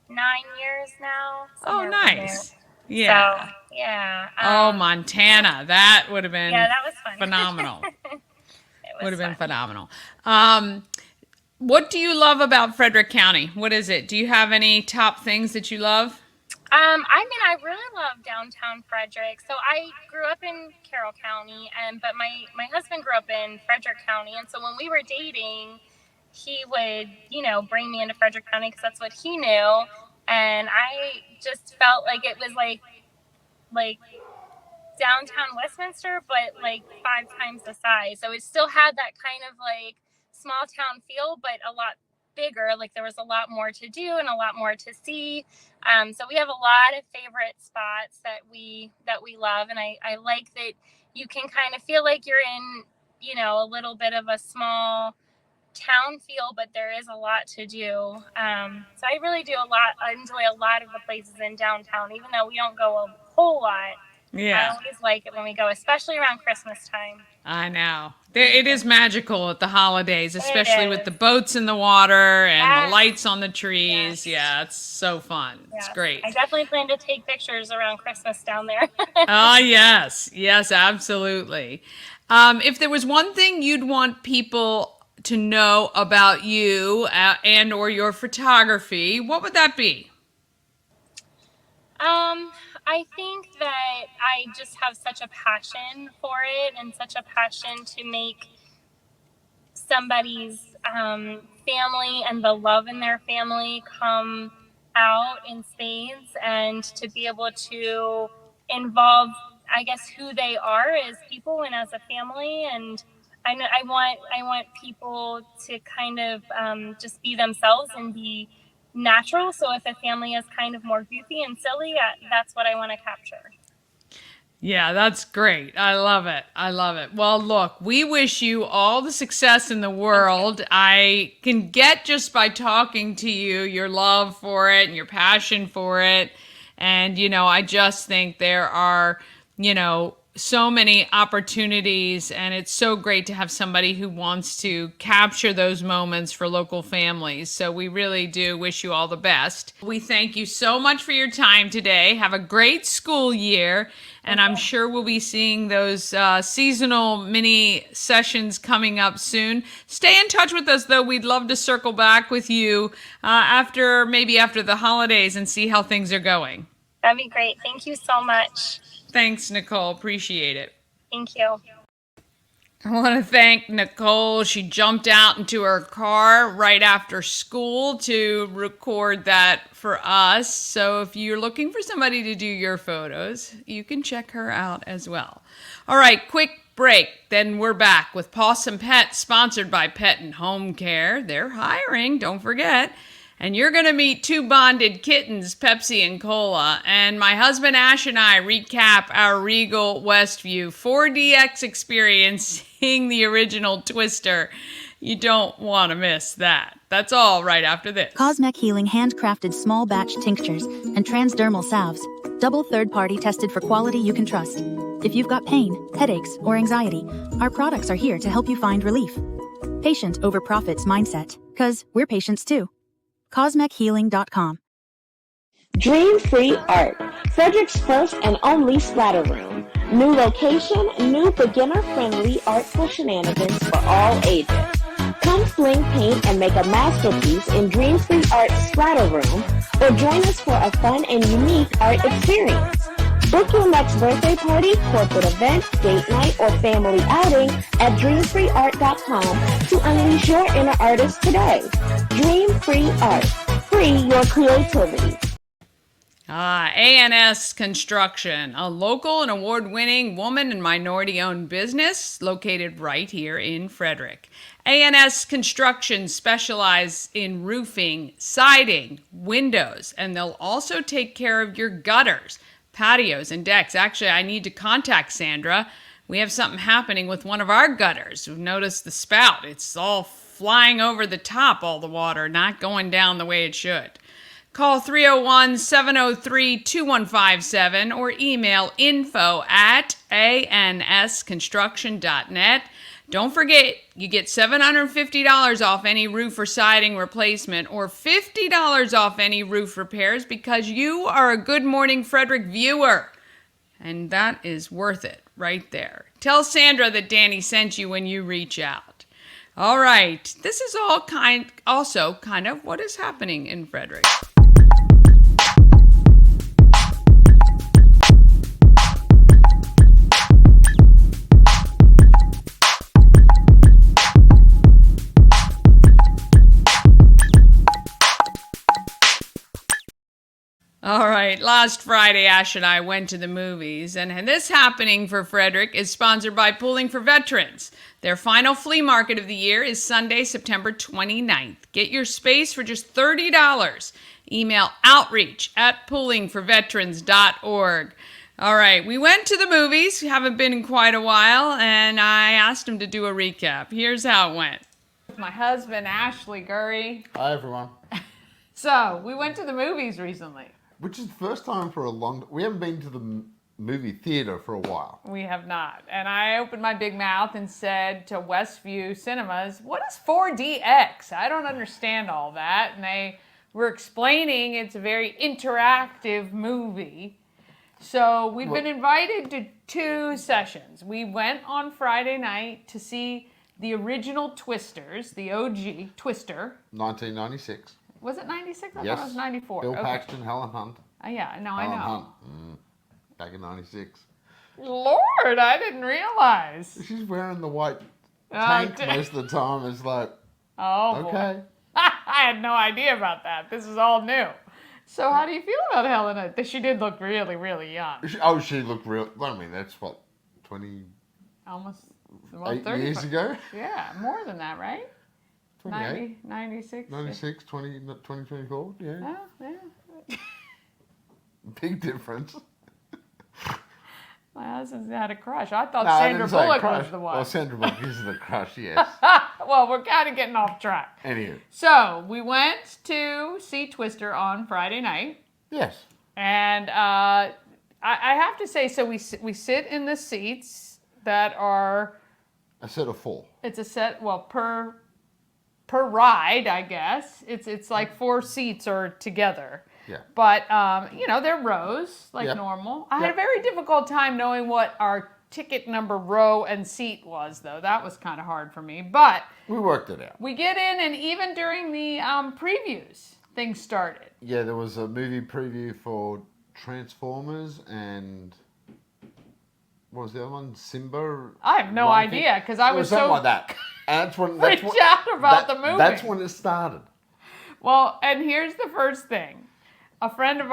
9 years now. Oh, nice. Yeah. So, yeah. Montana. That would have been that was fun. Phenomenal. Would have been fun. phenomenal. What do you love about Frederick County? What is it? Do you have any top things that you love? I really love downtown Frederick. So I grew up in Carroll County, but my husband grew up in Frederick County. And so when we were dating, he would, bring me into Frederick County because that's what he knew. And I just felt like it was like downtown Westminster, but like 5 times the size. So it still had that kind of like small town feel, but a lot bigger. Like there was a lot more to do and a lot more to see. So we have a lot of favorite spots that we love, and I like that you can kind of feel like you're in, a little bit of a small town feel, but there is a lot to do. So I really do I enjoy a lot of the places in downtown, even though we don't go a whole lot. Yeah. I always like it when we go, especially around Christmas time. I know. It is magical at the holidays, especially with the boats in the water and the lights on the trees. Yes. Yeah, it's so fun. Yes. It's great. I definitely plan to take pictures around Christmas down there. Yes. Yes, absolutely. If there was one thing you'd want people to know about you and or your photography, what would that be? I think that I just have such a passion for it and such a passion to make somebody's family and the love in their family come out in spades, and to be able to involve, I guess, who they are as people and as a family. And I want people to kind of just be themselves and be natural. So if a family is kind of more goofy and silly, that's what I want to capture. Yeah, that's great. I love it. I love it. Well, look, we wish you all the success in the world. I can get just by talking to you your love for it and your passion for it. And, I just think there are, so many opportunities, and it's so great to have somebody who wants to capture those moments for local families. So we really do wish you all the best. We thank you so much for your time today. Have a great school year, and I'm sure we'll be seeing those seasonal mini sessions coming up soon. Stay in touch with us, though. We'd love to circle back with you after the holidays and see how things are going. That'd be great. Thank you so much. Thanks, Nicole. Appreciate it. Thank you. I want to thank Nicole. She jumped out into her car right after school to record that for us. So if you're looking for somebody to do your photos, you can check her out as well. All right, quick break. Then we're back with Paws and Pet, sponsored by Pet and Home Care. They're hiring, don't forget. And you're going to meet two bonded kittens, Pepsi and Cola. And my husband Ash and I recap our Regal Westview 4DX experience seeing the original Twister. You don't want to miss that. That's all right after this. Cosmec Healing handcrafted small batch tinctures and transdermal salves. Double third-party tested for quality you can trust. If you've got pain, headaches, or anxiety, our products are here to help you find relief. Patient over profits mindset, 'cause we're patients too. CosmecHealing.com. Dream Free Art, Frederick's first and only splatter room. New location, new beginner-friendly artful shenanigans for all ages. Come fling paint and make a masterpiece in Dream Free Art's splatter room, or join us for a fun and unique art experience. Book your next birthday party, corporate event, date night, or family outing at dreamfreeart.com to unleash your inner artist today. Dream Free Art. Free your creativity. A&S Construction, a local and award-winning woman and minority-owned business located right here in Frederick. A&S Construction specializes in roofing, siding, windows, and they'll also take care of your gutters, patios, and decks. Actually, I need to contact Sandra. We have something happening with one of our gutters. We've noticed the spout. It's all flying over the top, all the water, not going down the way it should. Call 301-703-2157 or email info@ansconstruction.net. Don't forget, you get $750 off any roof or siding replacement or $50 off any roof repairs because you are a Good Morning Frederick viewer. And that is worth it right there. Tell Sandra that Dani sent you when you reach out. All right, this is also kind of what is happening in Frederick. All right, last Friday, Ash and I went to the movies, and this happening for Frederick is sponsored by Pooling for Veterans. Their final flea market of the year is Sunday, September 29th. Get your space for just $30. Email outreach@poolingforveterans.org. All right, we went to the movies, haven't been in quite a while, and I asked him to do a recap. Here's how it went. With my husband, Ashley Gurry. Hi, everyone. So, we went to the movies recently. Which is the first time for we haven't been to the movie theater for a while. We have not. And I opened my big mouth and said to Westview Cinemas, what is 4DX? I don't understand all that. And they were explaining it's a very interactive movie. So we've been invited to 2 sessions. We went on Friday night to see the original Twisters, the OG Twister. 1996. Was it 96? I Yes. thought it was 94. Bill Okay. Paxton, Helen Hunt. Yeah, no, I Helen know. Hunt. Back in 96. Lord, I didn't realize. She's wearing the white tank most of the time. It's like, Oh, okay. boy. I had no idea about that. This is all new. So how do you feel about Helen Hunt? She did look really, really young. She looked real. Well, I mean, that's what, 20. almost 8 30 years ago. Yeah, more than that, right? 28. 96. 96, 2024, yeah. Oh, yeah. Big difference. My husband's had a crush. I thought No, I Sandra didn't say Bullock crush. was the one. Well, Sandra Bullock is the crush, yes. Well, we're kind of getting off track. Anywho. So, we went to see Twister on Friday night. Yes. And I have to say, so we sit in the seats that are... A set of 4. It's a set, well, per ride, I guess. It's like 4 seats are together. Yeah. But, they're rows, like Yep. normal. I had a Yep. very difficult time knowing what our ticket number, row, and seat was, though. That was kind of hard for me. But We worked it out. we get in, and even during the previews, things started. Yeah, there was a movie preview for Transformers and... What was the other one? Simba? I have no Lion King? idea, because I It was something so like that. And that's when... freaked out about the movie. That's when it started. Well, and here's the first thing. A friend of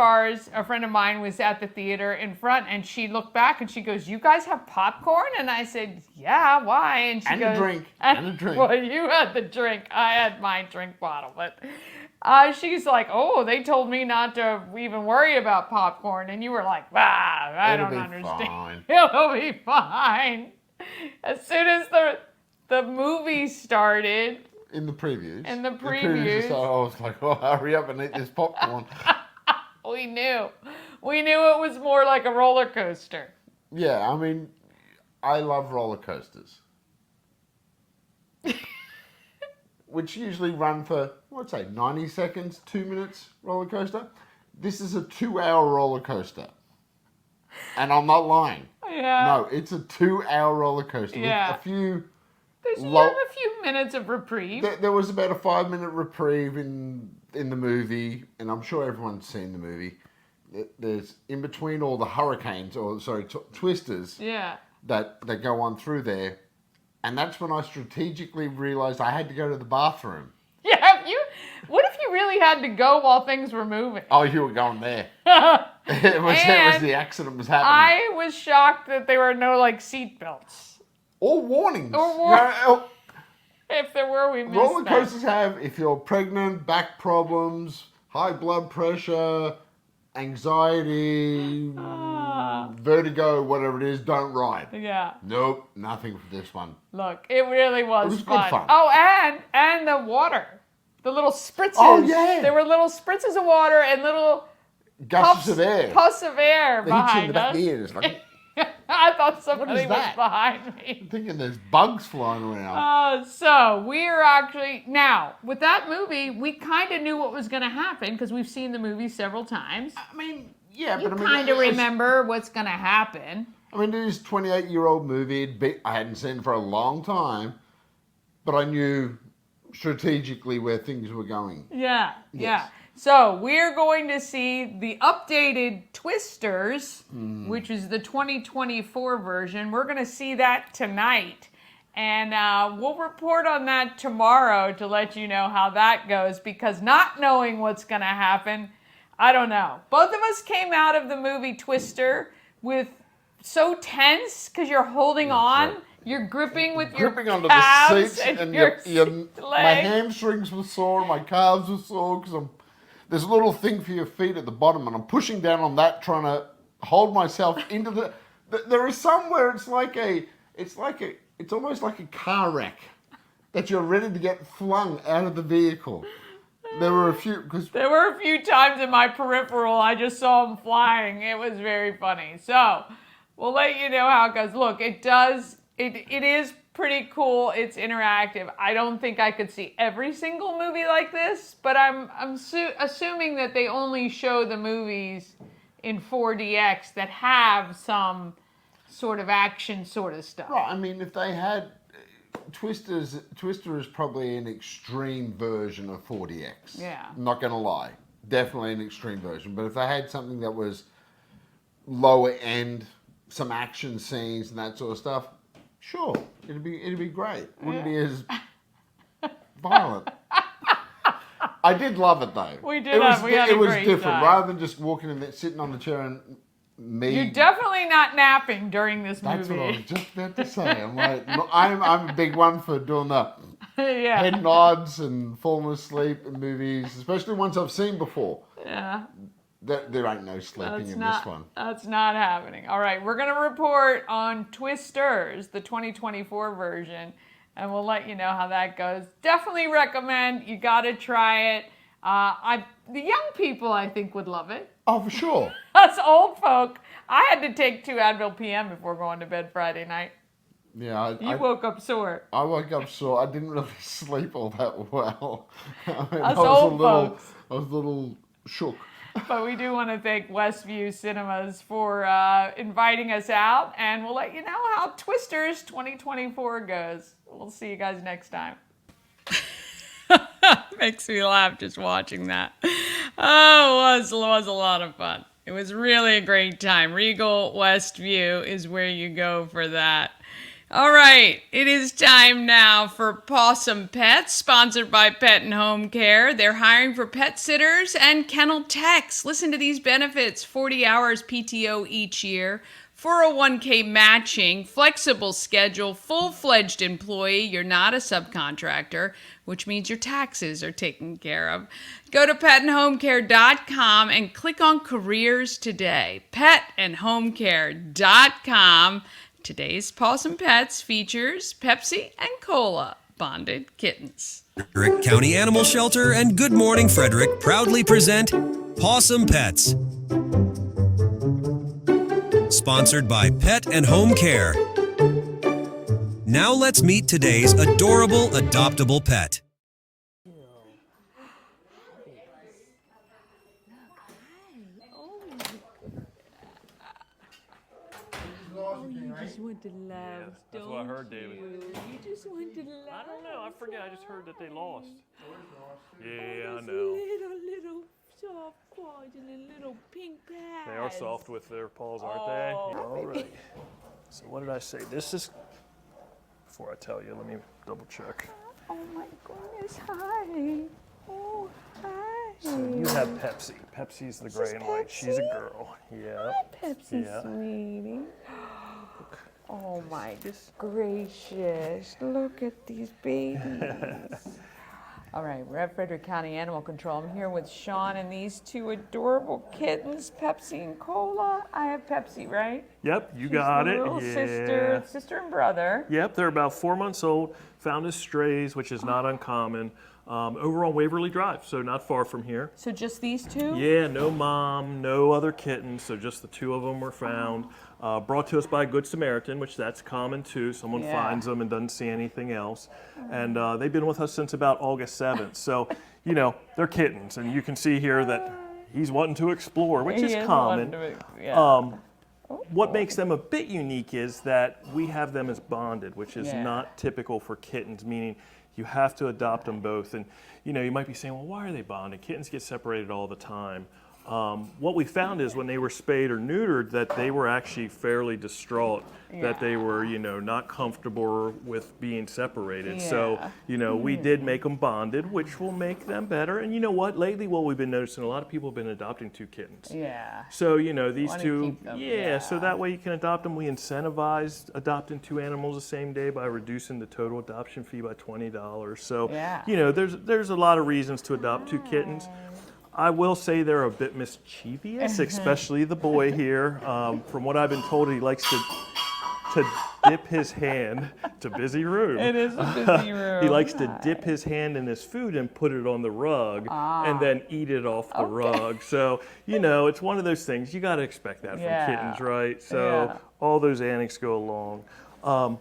mine was at the theater in front, and she looked back and she goes, "You guys have popcorn?" And I said, "Yeah, why?" And she And goes, a drink. And a drink. Well, you had the drink. I had my drink bottle. But she's like, "Oh, they told me not to even worry about popcorn." And you were like, I It'll don't be understand. fine. It'll be fine. As soon as the movie started, In the previews. In the I previews. was like, oh, hurry up and eat this popcorn. we knew it was more like a roller coaster. Yeah, I mean, I love roller coasters. Which usually run for, what's say, 90 seconds, 2 minutes roller coaster. This is a 2-hour roller coaster. And I'm not lying. Yeah. No, it's a 2-hour roller coaster. Yeah. With a few... You have a few minutes of reprieve. There was about a 5-minute reprieve in the movie, and I'm sure everyone's seen the movie. There's in between all the hurricanes, twisters, Yeah. that go on through there, and that's when I strategically realised I had to go to the bathroom. Yeah. What if you really had to go while things were moving? Oh, you were going there. it was the accident was happening. I was shocked that there were no seat belts. Or warnings. If there were, we missed roller that. coasters have, if you're pregnant, back problems, high blood pressure, anxiety, vertigo, whatever it is, don't ride. Yeah. Nope, nothing for this one. Look, it really was, It was good fun. Oh, and the water. The little spritzes. Oh, yeah. There were little spritzes of water and little Gusts of air. puffs of air They hit you in behind the back us. of the ear. It's like, I thought somebody was that? behind me. I'm thinking there's bugs flying around. So we're actually, now, with that movie, we kind of knew what was going to happen because we've seen the movie several times. I mean, yeah, You but I mean... kind of remember what's going to happen. I mean, it is a 28-year-old movie. I hadn't seen it for a long time, but I knew strategically where things were going. Yeah, Yes. yeah. So we're going to see the updated Twisters, which is the 2024 version. We're going to see that tonight. And we'll report on that tomorrow to let you know how that goes, because not knowing what's going to happen, I don't know. Both of us came out of the movie Twister with so tense because you're holding on. Right. You're gripping with your onto calves the seats, and and your my hamstrings were sore, my calves were sore because there's a little thing for your feet at the bottom, and I'm pushing down on that, trying to hold myself into the. There is somewhere it's almost like a car wreck that you're ready to get flung out of the vehicle. There were a few times in my peripheral I just saw them flying. It was very funny. So we'll let you know how it goes. Look, it is pretty cool. It's interactive. I don't think I could see every single movie like this, but I'm assuming that they only show the movies in 4DX that have some sort of action sort of stuff. Right. I mean, if they had Twister is probably an extreme version of 4DX. Yeah. I'm not going to lie. Definitely an extreme version. But if they had something that was lower end, some action scenes and that sort of stuff, sure, it'd be great. Wouldn't be as violent. I did love it though. We did. We had a It was great different. time. Rather than just walking in there, sitting on the chair and You're definitely not napping during this That's movie. what I was just about to say. I'm like, I'm a big one for doing the Yeah. head nods and falling asleep in movies, especially ones I've seen before. Yeah. There ain't no sleeping this one. That's not happening. All right, we're going to report on Twisters, the 2024 version, and we'll let you know how that goes. Definitely recommend. You got to try it. The young people, I think, would love it. Oh, for sure. Us old folk, I had to take 2 Advil PM before going to bed Friday night. Yeah, You woke up sore. I woke up sore. I didn't really sleep all that well. Us old folks. I was a little shook. But we do want to thank Westview Cinemas for inviting us out, and we'll let you know how Twisters 2024 goes. We'll see you guys next time. Makes me laugh just watching that. Oh, it was a lot of fun. It was really a great time. Regal Westview is where you go for that. All right, it is time now for Possum Pets, sponsored by Pet and Home Care. They're hiring for pet sitters and kennel techs. Listen to these benefits: 40 hours PTO each year, 401k matching, flexible schedule, full-fledged employee. You're not a subcontractor, which means your taxes are taken care of. Go to petandhomecare.com and click on careers today. Petandhomecare.com. Today's Possum Pets features Pepsi and Cola bonded kittens. Frederick County Animal Shelter and Good Morning Frederick proudly present Possum Pets. Sponsored by Pet and Home Care. Now let's meet today's adorable adoptable pet. Want to love, that's what I heard, David. You just want to love. I don't know. I forget. I just heard that they lost. Yeah, I know. Little soft paws and a little pink pads. They are soft with their paws, aren't they? All right. So what did I say? This is, before I tell you, let me double check. Oh my goodness, hi. Oh, hi. So you have Pepsi. Pepsi's the gray and white. She's a girl. Yeah. Hi, Pepsi, sweetie. Oh my gracious, look at these babies. All right, we're at Frederick County Animal Control. I'm here with Sean and these two adorable kittens, Pepsi and Cola. I have Pepsi, right? Yep, you got it. Little Yeah. sister and brother. Yep, they're about 4 months old, found as strays, which is not uncommon, over on Waverly Drive, so not far from here. So just these two? Yeah, no mom, no other kittens, so just the two of them were found. Brought to us by a Good Samaritan, which that's common too. Someone finds them and doesn't see anything else. And they've been with us since about August 7th. So, you know, they're kittens. And you can see here that he's wanting to explore, which is common. What makes them a bit unique is that we have them as bonded, which is not typical for kittens, meaning you have to adopt them both. And, you know, you might be saying, well, why are they bonded? Kittens get separated all the time. What we found is when they were spayed or neutered that they were actually fairly distraught, that they were, you know, not comfortable with being separated. So, you know, we did make them bonded, which will make them better. And you know what? Lately, what we've been noticing, a lot of people have been adopting 2 kittens. So, you know, these two, so that way you can adopt them. We incentivized adopting 2 animals the same day by reducing the total adoption fee by $20. So, you know, there's a lot of reasons to adopt 2 kittens. I will say they're a bit mischievous, especially the boy here. From what I've been told, he likes to dip his hand. It's a busy room. It is a busy room. He likes to dip his hand in his food and put it on the rug and then eat it off the rug. So, you know, it's one of those things. You got to expect that from kittens, right? So all those antics go along.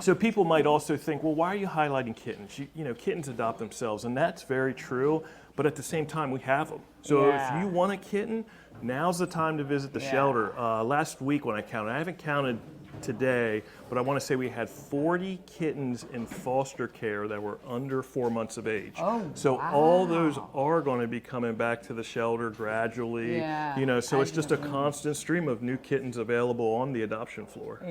So people might also think, well, why are you highlighting kittens? You know, kittens adopt themselves, and that's very true. But at the same time, we have them. So if you want a kitten, now's the time to visit the shelter. Last week when I counted, I haven't counted today, but I want to say we had 40 kittens in foster care that were under 4 months of age. So all those are going to be coming back to the shelter gradually. You know, so it's just a constant stream of new kittens available on the adoption floor.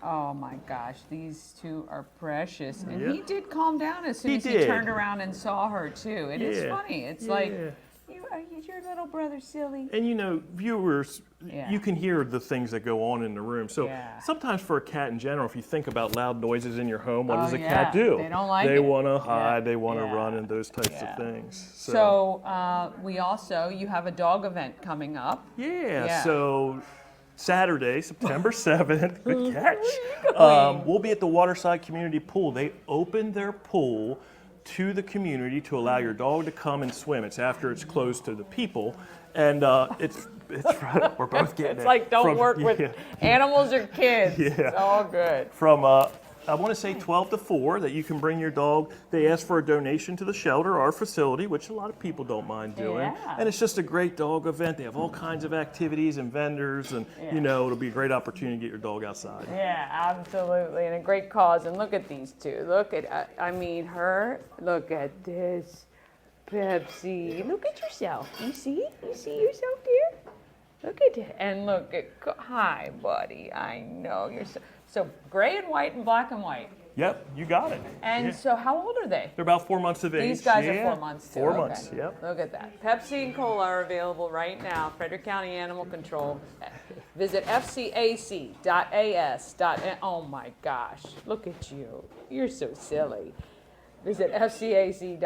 Oh my gosh, these two are precious. And he did calm down as soon as he turned around and saw her too. It is funny. It's like, is your little brother silly? And viewers, Yeah. you can hear the things that go on in the room. So Yeah. sometimes for a cat in general, if you think about loud noises in your home, what Oh, does a yeah. cat do? They don't like They it. want to Yeah. hide, they want to Yeah. run, and those types Yeah. of things. So you have a dog event coming up. Yeah, so Saturday, September 7th, good catch. We'll be at the Waterside Community Pool. They opened their pool to the community to allow your dog to come and swim. It's after it's closed to the people. And it's we're both getting It's it. like don't work with animals or kids. Yeah. It's all good. From I want to say 12 to 4 that you can bring your dog. They ask for a donation to the shelter, our facility, which a lot of people don't mind doing. Yeah. And it's just a great dog event. They have all kinds of activities and vendors, and it'll be a great opportunity to get your dog outside. Yeah, absolutely, and a great cause. And look at these two. Look at her. Look at this, Pepsi. Look at yourself. You see? You see yourself there? Look at it. And look at, hi, buddy. I know you're so gray and white and black and white. Yep, you got it. And so how old are they? They're about 4 months of age. These guys are 4 months too. 4 Okay. months, yep. Look at that. Pepsi and Cola are available right now. Frederick County Animal Control. Visit fcac.as. Oh my gosh, look at you. You're so silly. Visit fcac.as.me,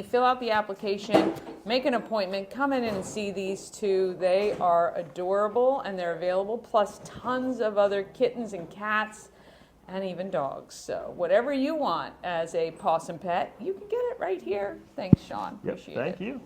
fill out the application, make an appointment, come in and see these two. They are adorable and they're available, plus tons of other kittens and cats and even dogs. So whatever you want as a possum pet, you can get it right here. Thanks, Sean. Yep, Appreciate thank it. you.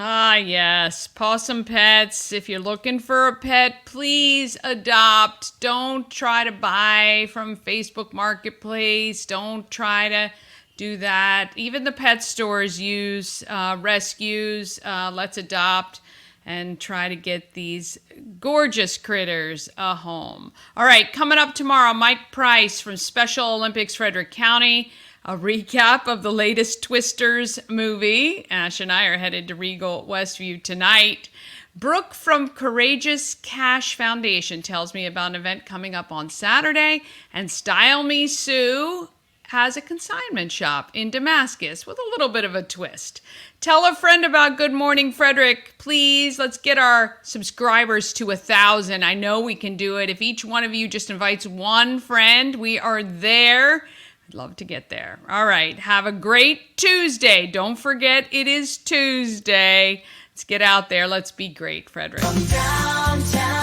Ah, yes, possum pets. If you're looking for a pet, please adopt. Don't try to buy from Facebook Marketplace. Don't try to do that. Even the pet stores use rescues. Let's adopt and try to get these gorgeous critters a home. All right, coming up tomorrow, Mike Price from Special Olympics Frederick County. A recap of the latest Twisters movie. Ash and I are headed to Regal Westview tonight. Brooke from Courageous Cash Foundation tells me about an event coming up on Saturday. And Style Me Sue has a consignment shop in Damascus with a little bit of a twist. Tell a friend about Good Morning Frederick, please. Let's get our subscribers to 1,000. I know we can do it. If each one of you just invites one friend, we are there. I'd love to get there. All right. Have a great Tuesday. Don't forget, it is Tuesday. Let's get out there. Let's be great, Frederick. Downtown.